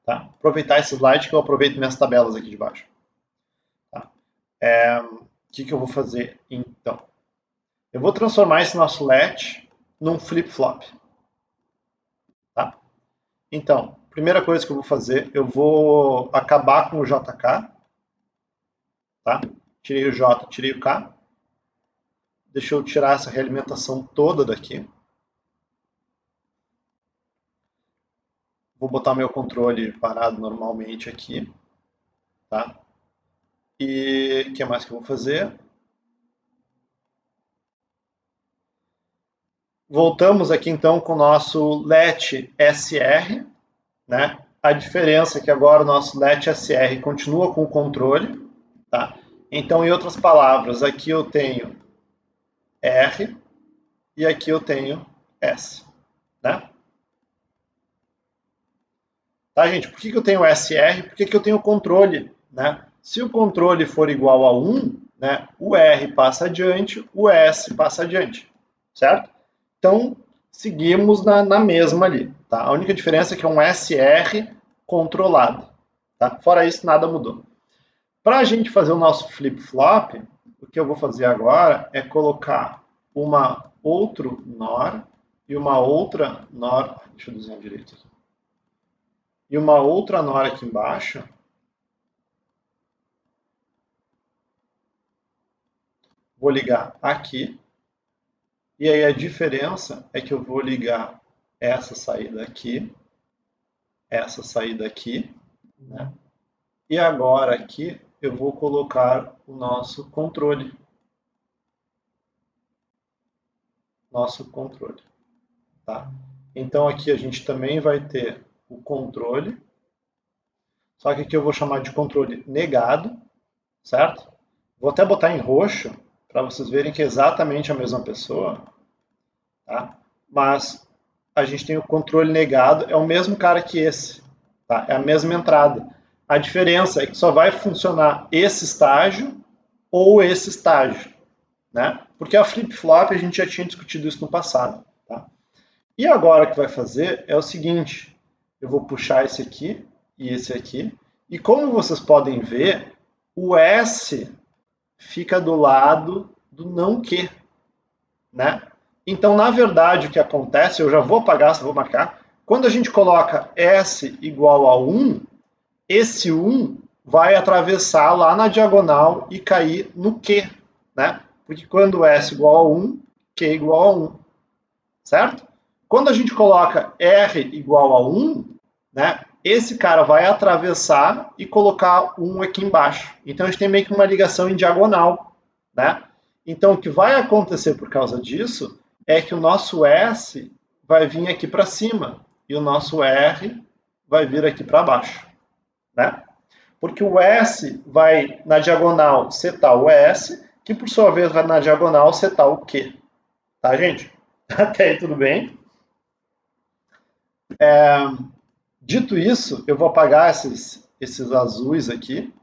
Tá? Aproveitar esse slide que eu aproveito minhas tabelas aqui de baixo. Tá? O que eu vou fazer então? Eu vou transformar esse nosso LET num flip-flop. Tá? Então, primeira coisa que eu vou fazer, eu vou acabar com o JK. Tá? Tirei o J, tirei o K. Deixa eu tirar essa realimentação toda daqui. Vou botar meu controle parado normalmente aqui. Tá? E o que mais que eu vou fazer? Voltamos aqui então com o nosso LET SR, né? A diferença é que agora o nosso LET SR continua com o controle, tá? Então, em outras palavras, aqui eu tenho R e aqui eu tenho S, né? Tá, gente? Por que eu tenho SR? Por que eu tenho controle, né? Se o controle for igual a 1, né, o R passa adiante, o S passa adiante, certo? Então, seguimos na mesma ali, tá? A única diferença é que é um SR controlado, tá? Fora isso, nada mudou. Para a gente fazer o nosso flip-flop, o que eu vou fazer agora é colocar uma outro NOR e uma outra NOR, deixa eu desenhar direito aqui, e uma outra NOR aqui embaixo. Vou ligar aqui, e aí a diferença é que eu vou ligar essa saída aqui, né? E agora aqui eu vou colocar o nosso controle. Tá? Então aqui a gente também vai ter o controle, só que aqui eu vou chamar de controle negado, certo? Vou até botar em roxo, para vocês verem que é exatamente a mesma pessoa, tá? Mas a gente tem o controle negado, é o mesmo cara que esse, tá? É a mesma entrada. A diferença é que só vai funcionar esse estágio ou esse estágio, né? Porque a flip-flop a gente já tinha discutido isso no passado, tá? E agora o que vai fazer é o seguinte, eu vou puxar esse aqui e esse aqui, e como vocês podem ver, o S fica do lado do não que, né? Então, na verdade, o que acontece, eu já vou apagar, só vou marcar, quando a gente coloca S igual a 1, esse 1 vai atravessar lá na diagonal e cair no Q, né? Porque quando S igual a 1, Q igual a 1, certo? Quando a gente coloca R igual a 1, né, esse cara vai atravessar e colocar 1 aqui embaixo. Então a gente tem meio que uma ligação em diagonal, né? Então o que vai acontecer por causa disso é que o nosso S vai vir aqui para cima e o nosso R vai vir aqui para baixo, né? Porque o S vai na diagonal setar o S, que por sua vez vai na diagonal setar o Q. Tá, gente? Até aí tudo bem? Dito isso, eu vou apagar esses azuis aqui,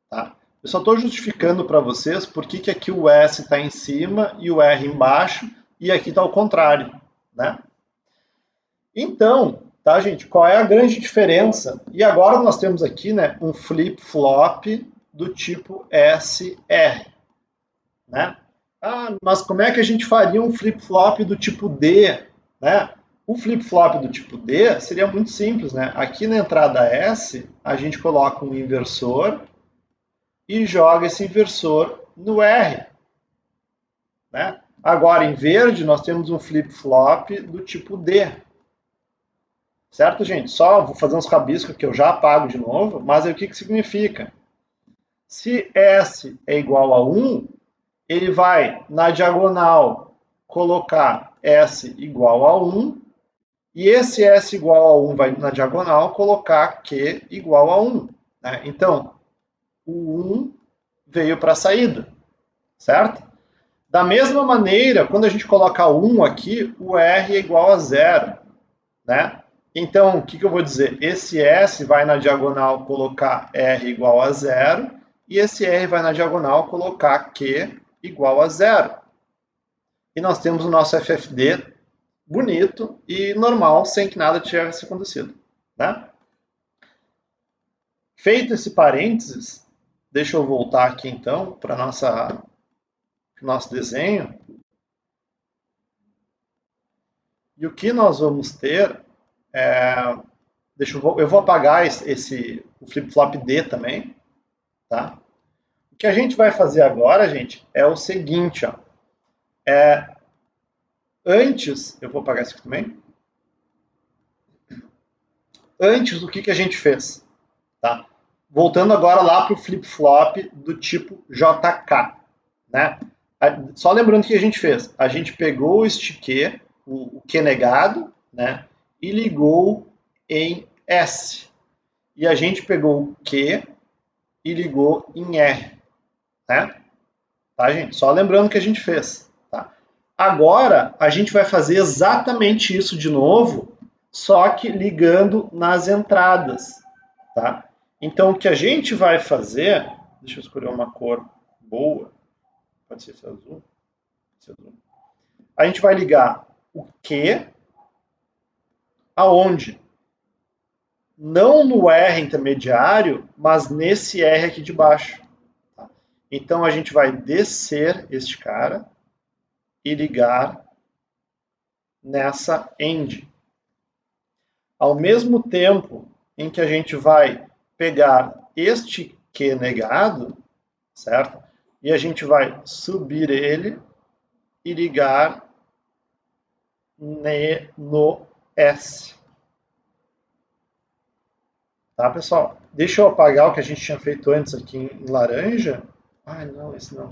tá? Eu só estou justificando para vocês por que aqui o S está em cima e o R embaixo e aqui está ao contrário, né? Então, tá, gente, qual é a grande diferença? E agora nós temos aqui, né, um flip-flop do tipo SR, né? Ah, mas como é que a gente faria um flip-flop do tipo D, né? O flip-flop do tipo D seria muito simples, né? Aqui na entrada S, a gente coloca um inversor e joga esse inversor no R, né? Agora, em verde, nós temos um flip-flop do tipo D. Certo, gente? Só vou fazer uns rabiscos que eu já apago de novo, mas aí o que significa? Se S é igual a 1, ele vai, na diagonal, colocar S igual a 1, e esse S igual a 1 vai, na diagonal, colocar Q igual a 1. Né? Então, o 1 veio para a saída, certo? Da mesma maneira, quando a gente coloca 1 aqui, o R é igual a 0. Né? Então, o que eu vou dizer? Esse S vai na diagonal colocar R igual a 0, e esse R vai na diagonal colocar Q igual a 0. E nós temos o nosso FFD bonito e normal, sem que nada tivesse acontecido. Né? Feito esse parênteses, deixa eu voltar aqui então para o nosso desenho. E o que nós vamos ter é... eu vou apagar o flip-flop D também. Tá? O que a gente vai fazer agora, gente, é o seguinte, ó. Antes, eu vou apagar isso aqui também. Antes, o que a gente fez? Tá? Voltando agora lá para o flip-flop do tipo JK. Né? Só lembrando o que a gente fez. A gente pegou este Q, o Q negado, né? E ligou em S. E a gente pegou o Q e ligou em R. Né? Tá, gente? Só lembrando o que a gente fez. Tá? Agora, a gente vai fazer exatamente isso de novo, só que ligando nas entradas. Tá? Então, o que a gente vai fazer... Deixa eu escolher uma cor boa. Pode ser esse azul. Esse azul. A gente vai ligar o Q aonde? Não no R intermediário, mas nesse R aqui de baixo. Tá? Então, a gente vai descer este cara e ligar nessa end. Ao mesmo tempo em que a gente vai pegar este Q negado, certo? E a gente vai subir ele e ligar no S. Tá, pessoal? Deixa eu apagar o que a gente tinha feito antes aqui em laranja. Ai, não, esse não.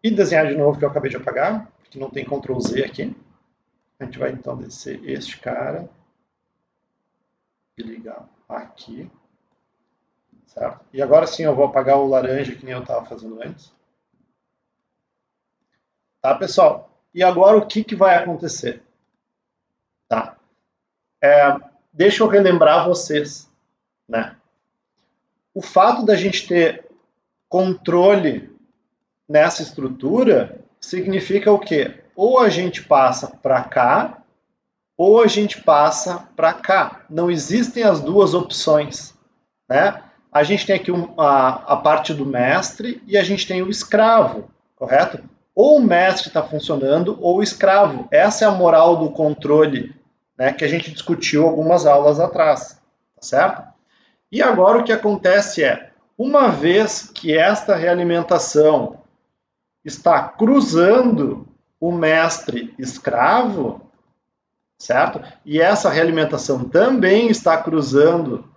E desenhar de novo que eu acabei de apagar, porque não tem Ctrl Z aqui. A gente vai então descer este cara e ligar aqui. certo? E agora sim eu vou apagar o laranja que nem eu estava fazendo antes. Tá, pessoal? E agora o que vai acontecer? Tá? Deixa eu relembrar vocês, né? O fato da gente ter controle nessa estrutura significa o quê? Ou a gente passa para cá, ou a gente passa para cá. Não existem as duas opções, né? A gente tem aqui a parte do mestre e a gente tem o escravo, correto? Ou o mestre está funcionando ou o escravo. Essa é a moral do controle, né, que a gente discutiu algumas aulas atrás, tá certo? E agora o que acontece é, uma vez que esta realimentação está cruzando o mestre escravo, certo? E essa realimentação também está cruzando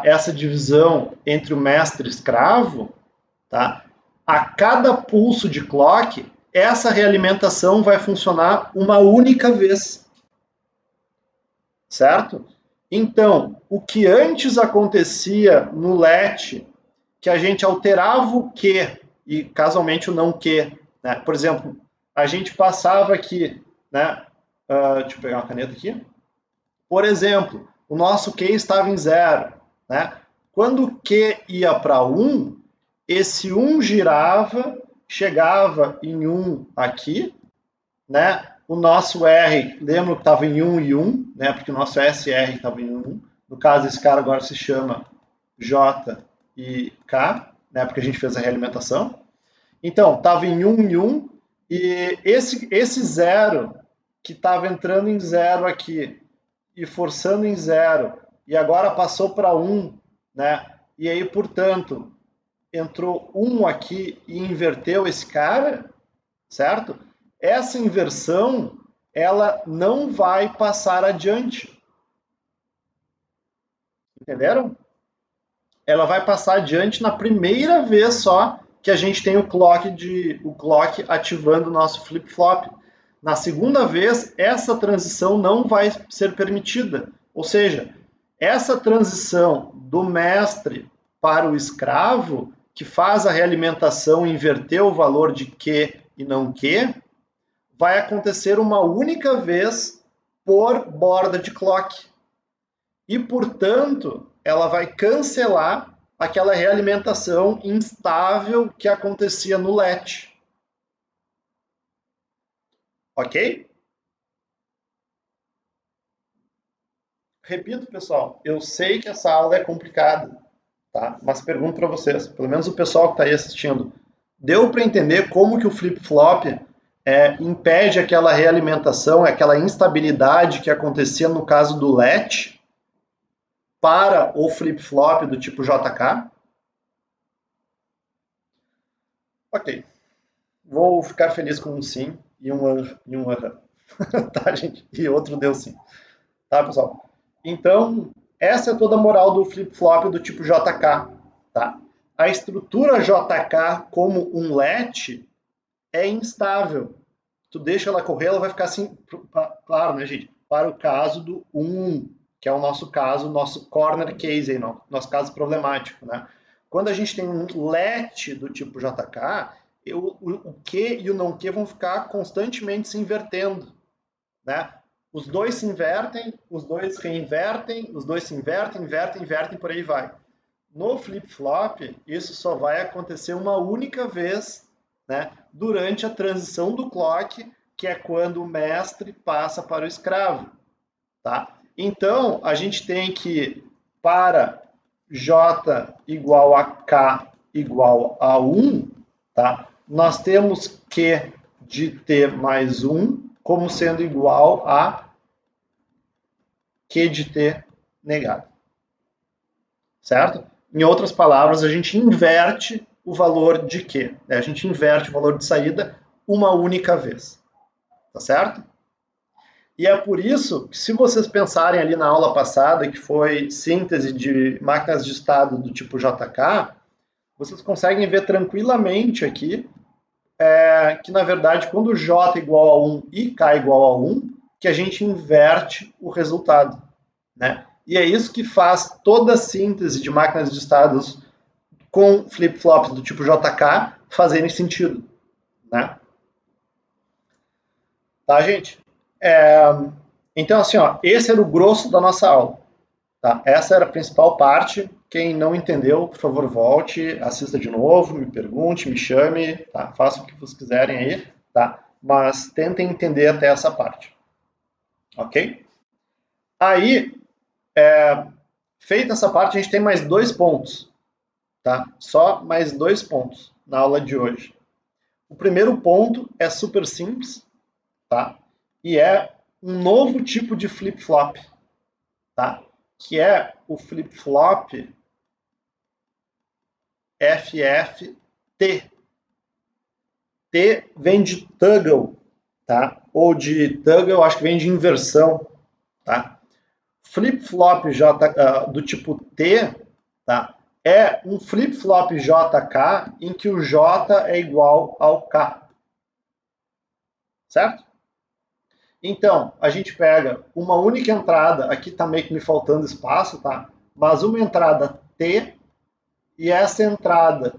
essa divisão entre o mestre e escravo, tá? A cada pulso de clock, essa realimentação vai funcionar uma única vez, certo? Então, o que antes acontecia no let, que a gente alterava o que e casualmente o não que, né? Por exemplo, a gente passava aqui, né? Deixa eu pegar uma caneta aqui. Por exemplo, o nosso Q estava em 0, né? Quando o Q ia para 1, esse 1 girava, chegava em 1 aqui, né? O nosso R, lembra que estava em 1 e 1, né? Porque o nosso SR estava em 1. No caso, esse cara agora se chama J e K, né? Porque a gente fez a realimentação. Então, estava em 1 e 1, e esse 0 que estava entrando em 0 aqui, e forçando em 0, e agora passou para 1, né? E aí, portanto, entrou 1 aqui e inverteu esse cara, certo? Essa inversão, ela não vai passar adiante. Entenderam? Ela vai passar adiante na primeira vez só que a gente tem o clock ativando o nosso flip-flop. Na segunda vez, essa transição não vai ser permitida. Ou seja, essa transição do mestre para o escravo, que faz a realimentação inverter o valor de Q e não Q, vai acontecer uma única vez por borda de clock. E, portanto, ela vai cancelar aquela realimentação instável que acontecia no let. Ok? Repito, pessoal, eu sei que essa aula é complicada, tá? Mas pergunto para vocês, pelo menos o pessoal que está aí assistindo, deu para entender como que o flip-flop impede aquela realimentação, aquela instabilidade que acontecia no caso do let para o flip-flop do tipo JK? Ok. Vou ficar feliz com um sim e um aham. Tá, gente? E outro deu sim. Tá, pessoal? Então, essa é toda a moral do flip-flop do tipo JK, tá? A estrutura JK como um let é instável. Tu deixa ela correr, ela vai ficar assim, claro, né, gente? Para o caso do 1, que é o nosso caso, nosso corner case aí, nosso caso problemático, né? Quando a gente tem um let do tipo JK, o Q e o não Q vão ficar constantemente se invertendo, né? Os dois se invertem, os dois reinvertem, os dois se invertem, invertem, invertem, por aí vai. No flip-flop, isso só vai acontecer uma única vez, né, durante a transição do clock, que é quando o mestre passa para o escravo. Tá? Então, a gente tem que, para J igual a K igual a 1, tá? Nós temos Q de T mais 1 como sendo igual a Q de T negado. Certo? Em outras palavras, a gente inverte o valor de Q. Né? A gente inverte o valor de saída uma única vez. Tá certo? E é por isso que, se vocês pensarem ali na aula passada, que foi síntese de máquinas de estado do tipo JK, vocês conseguem ver tranquilamente aqui que, na verdade, quando J igual a 1 e K igual a 1, que a gente inverte o resultado. Né? E é isso que faz toda a síntese de máquinas de estados com flip-flops do tipo JK fazerem sentido, né? Tá, gente? Então, assim, ó, esse era o grosso da nossa aula. Tá? Essa era a principal parte. Quem não entendeu, por favor, volte, assista de novo, me pergunte, me chame, tá? Faça o que vocês quiserem aí, tá? Mas tentem entender até essa parte. Ok? Aí, feita essa parte, a gente tem mais 2 pontos. Tá? Só mais 2 pontos na aula de hoje. O primeiro ponto é super simples, tá? E é um novo tipo de flip-flop, tá? Que é o flip-flop FFT. T vem de toggle, tá? Ou de toggle, acho que vem de inversão, tá? Flip-flop do tipo T, tá? É um flip-flop JK em que o J é igual ao K. Certo? Então, a gente pega uma única entrada, aqui tá meio que me faltando espaço, tá? Mas uma entrada T, e essa entrada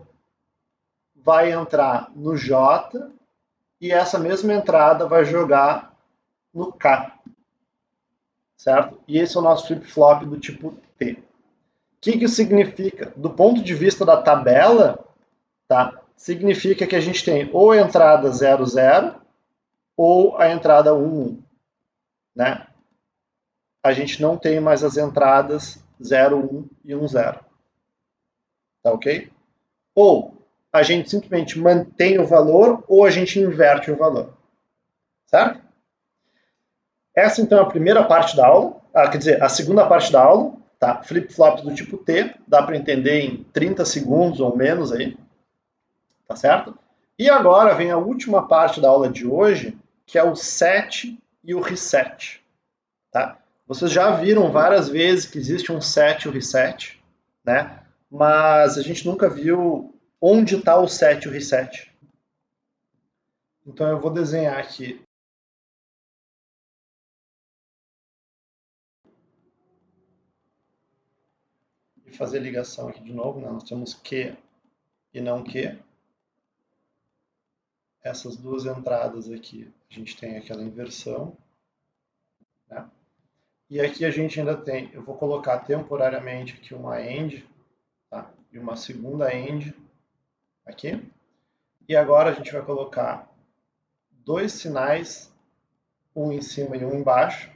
vai entrar no J, e essa mesma entrada vai jogar no K. Certo? E esse é o nosso flip-flop do tipo T. O que isso significa? Do ponto de vista da tabela, tá? Significa que a gente tem ou a entrada 0, 0, ou a entrada 1, 1. Né? A gente não tem mais as entradas 0, 1 e 1, 0. Tá ok? Ou a gente simplesmente mantém o valor ou a gente inverte o valor. Certo? Essa então é a primeira parte da aula, quer dizer, a segunda parte da aula, tá? Flip-flops do tipo T, dá para entender em 30 segundos ou menos aí, tá certo? E agora vem a última parte da aula de hoje, que é o set e o reset, tá? Vocês já viram várias vezes que existe um set e o reset, né? Mas a gente nunca viu onde está o set e o reset. Então eu vou desenhar aqui. E fazer ligação aqui de novo, né? Nós temos que e não que. Essas duas entradas aqui, a gente tem aquela inversão, né? E aqui a gente ainda tem, eu vou colocar temporariamente aqui uma AND, tá? E uma segunda AND aqui. E agora a gente vai colocar dois sinais, um em cima e um embaixo,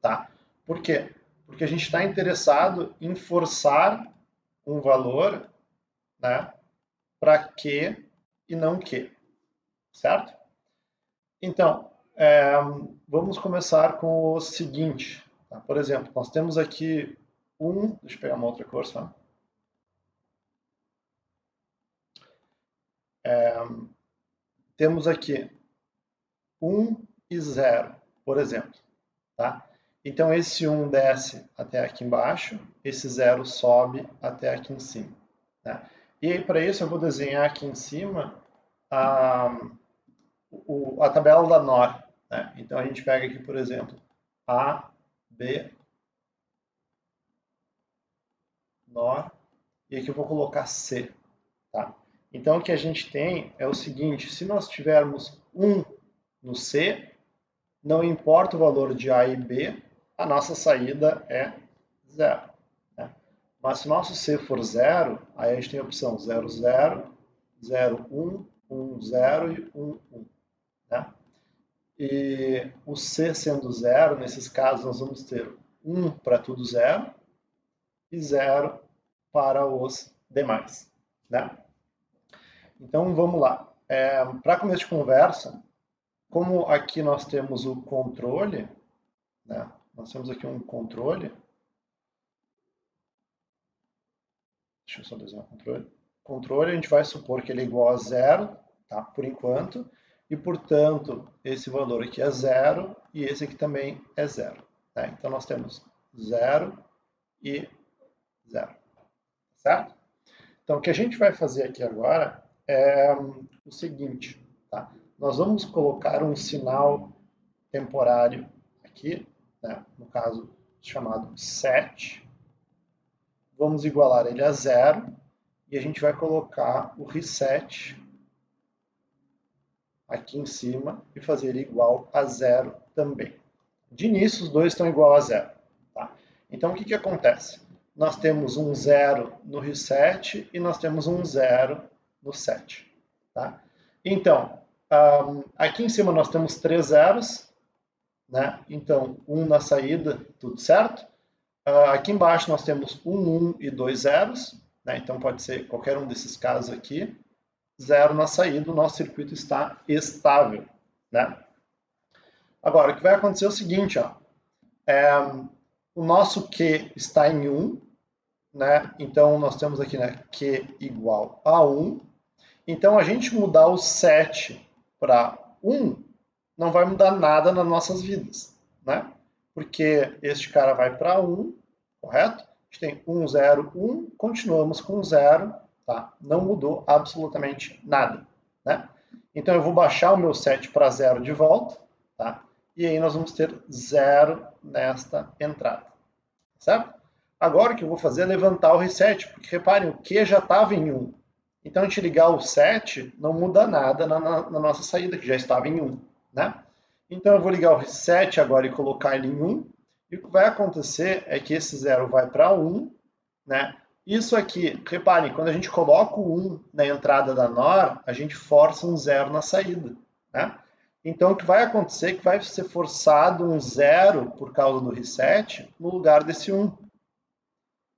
tá? Por quê? Porque a gente está interessado em forçar um valor, né, para que e não que, certo? Então, vamos começar com o seguinte. Tá? Por exemplo, nós temos aqui deixa eu pegar uma outra cor só. Temos aqui 1 e 0, por exemplo. Tá? Então, esse 1 desce até aqui embaixo, esse 0 sobe até aqui em cima. Né? E aí, para isso, eu vou desenhar aqui em cima a tabela da NOR. Né? Então, a gente pega aqui, por exemplo, A, B, NOR, e aqui eu vou colocar C. Tá? Então, o que a gente tem é o seguinte, se nós tivermos 1 no C, não importa o valor de A e B, a nossa saída é 0. Né? Mas se o nosso C for 0, aí a gente tem a opção 0, 0, 0, 1, 1, 0 e 1, 1. Né? E o C sendo 0, nesses casos nós vamos ter 1 para tudo 0 e 0 para os demais. Né? Então vamos lá. Para começo de conversa, como aqui nós temos o controle, né? Nós temos aqui um controle. Deixa eu só desenhar o controle. Controle, a gente vai supor que ele é igual a 0, tá? Por enquanto. E, portanto, esse valor aqui é 0 e esse aqui também é 0. Tá? Então, nós temos 0 e 0. Certo? Então, o que a gente vai fazer aqui agora é o seguinte. Tá? Nós vamos colocar um sinal temporário aqui, né? No caso, chamado set. Vamos igualar ele a 0 e a gente vai colocar o reset aqui em cima e fazer ele igual a 0 também. De início, os dois estão igual a 0. Tá? Então, o que acontece? Nós temos um 0 no reset e nós temos um 0 no set. Tá? Então, aqui em cima nós temos 3 zeros, né? Então, 1 na saída, tudo certo. Aqui embaixo nós temos um 1 e 2 zeros, né? Então pode ser qualquer um desses casos aqui. 0 na saída, o nosso circuito está estável, né? Agora, o que vai acontecer é o seguinte, ó, o nosso Q está em 1, né? Então nós temos aqui, né, Q igual a 1. Então a gente mudar o 7 para 1 não vai mudar nada nas nossas vidas, né? Porque este cara vai para 1, correto? A gente tem 1, 0, 1, continuamos com 0, tá? Não mudou absolutamente nada, né? Então eu vou baixar o meu 7 para 0 de volta, tá? E aí nós vamos ter 0 nesta entrada, certo? Agora o que eu vou fazer é levantar o reset, porque reparem, o Q já estava em 1. Então a gente ligar o 7 não muda nada na nossa saída, que já estava em 1, né? Então eu vou ligar o reset agora e colocar ele em 1. E o que vai acontecer é que esse 0 vai para 1, né? Isso aqui, reparem, quando a gente coloca o 1 na entrada da NOR, a gente força um 0 na saída, né? Então o que vai acontecer é que vai ser forçado um 0 por causa do reset no lugar desse 1.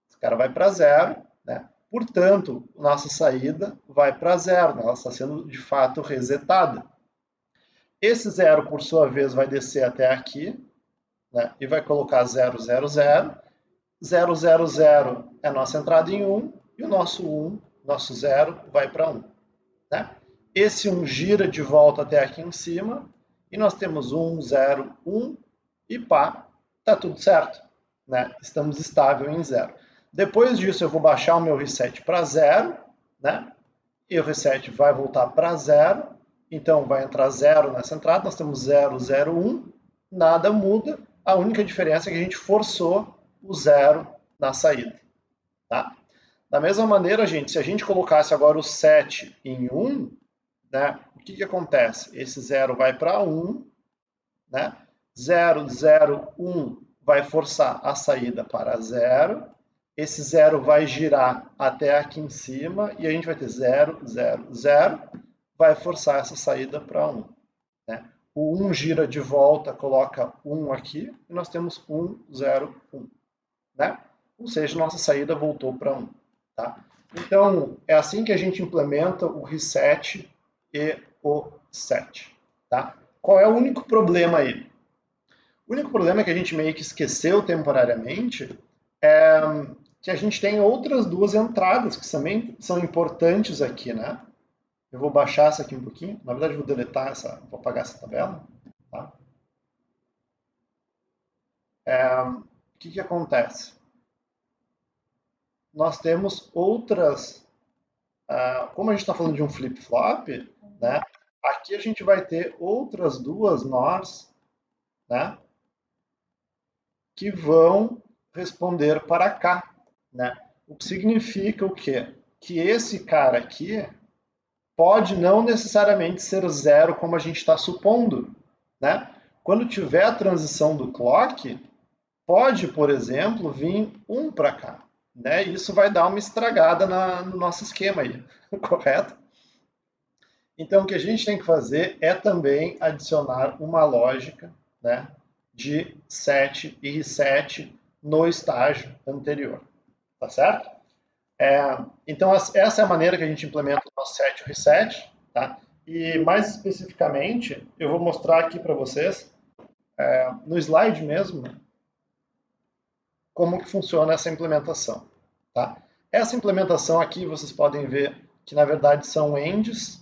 Esse cara vai para 0, né? Portanto, nossa saída vai para 0, né? Ela está sendo de fato resetada. Esse 0, por sua vez, vai descer até aqui, né? E vai colocar 0, 0, 0. 0, 0, 0 é a nossa entrada em 1, e o nosso 1, nosso 0, vai para 1. Né? Esse 1 gira de volta até aqui em cima, e nós temos 1, 0, 1, e pá, tá tudo certo. Né? Estamos estável em 0. Depois disso, eu vou baixar o meu reset para 0, né? E o reset vai voltar para 0, então vai entrar 0 nessa entrada, nós temos 0, 0, 1, nada muda, a única diferença é que a gente forçou o 0 na saída. Tá? Da mesma maneira, gente, se a gente colocasse agora o 7 em 1, né, o que acontece? Esse 0 vai para 1, né? 0, 0, 1 vai forçar a saída para 0, esse 0 vai girar até aqui em cima e a gente vai ter 0, 0, 0, vai forçar essa saída para 1. Né? O 1 gira de volta, coloca 1 aqui, e nós temos 1, 0, 1. Né? Ou seja, nossa saída voltou para 1. Tá? Então, é assim que a gente implementa o reset e o set. Tá? Qual é o único problema aí? O único problema é que a gente meio que esqueceu temporariamente que a gente tem outras duas entradas que também são importantes aqui, né? Eu vou baixar essa aqui um pouquinho. Na verdade, eu vou deletar essa, vou apagar essa tabela. Tá? O que acontece? Nós temos outras... como a gente está falando de um flip-flop, né? Aqui a gente vai ter outras duas NORs, né? Que vão responder para cá, né? O que significa o quê? Que esse cara aqui pode não necessariamente ser 0 como a gente está supondo, né? Quando tiver a transição do clock, pode, por exemplo, vir 1 para cá, né? Isso vai dar uma estragada no nosso esquema aí, correto? Então, o que a gente tem que fazer é também adicionar uma lógica, né, de set e reset no estágio anterior, tá certo? Então, essa é a maneira que a gente implementa o nosso set e o reset, tá? E mais especificamente, eu vou mostrar aqui para vocês, no slide mesmo, como que funciona essa implementação, tá? Essa implementação aqui, vocês podem ver que, na verdade, são ends,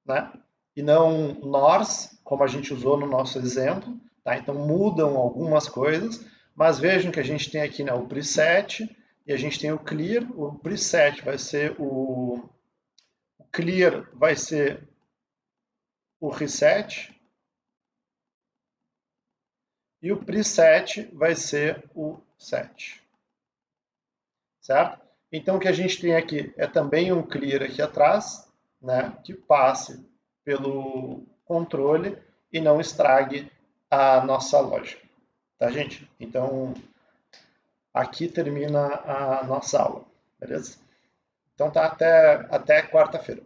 né? E não nors, como a gente usou no nosso exemplo, tá? Então mudam algumas coisas, mas vejam que a gente tem aqui, né, o preset e a gente tem o clear. O preset vai ser o clear vai ser o reset e o preset vai ser o set. Certo? Então, o que a gente tem aqui é também um clear aqui atrás, né, que passe pelo controle e não estrague a nossa lógica. Tá, gente? Então, aqui termina a nossa aula, beleza? Então, tá até quarta-feira.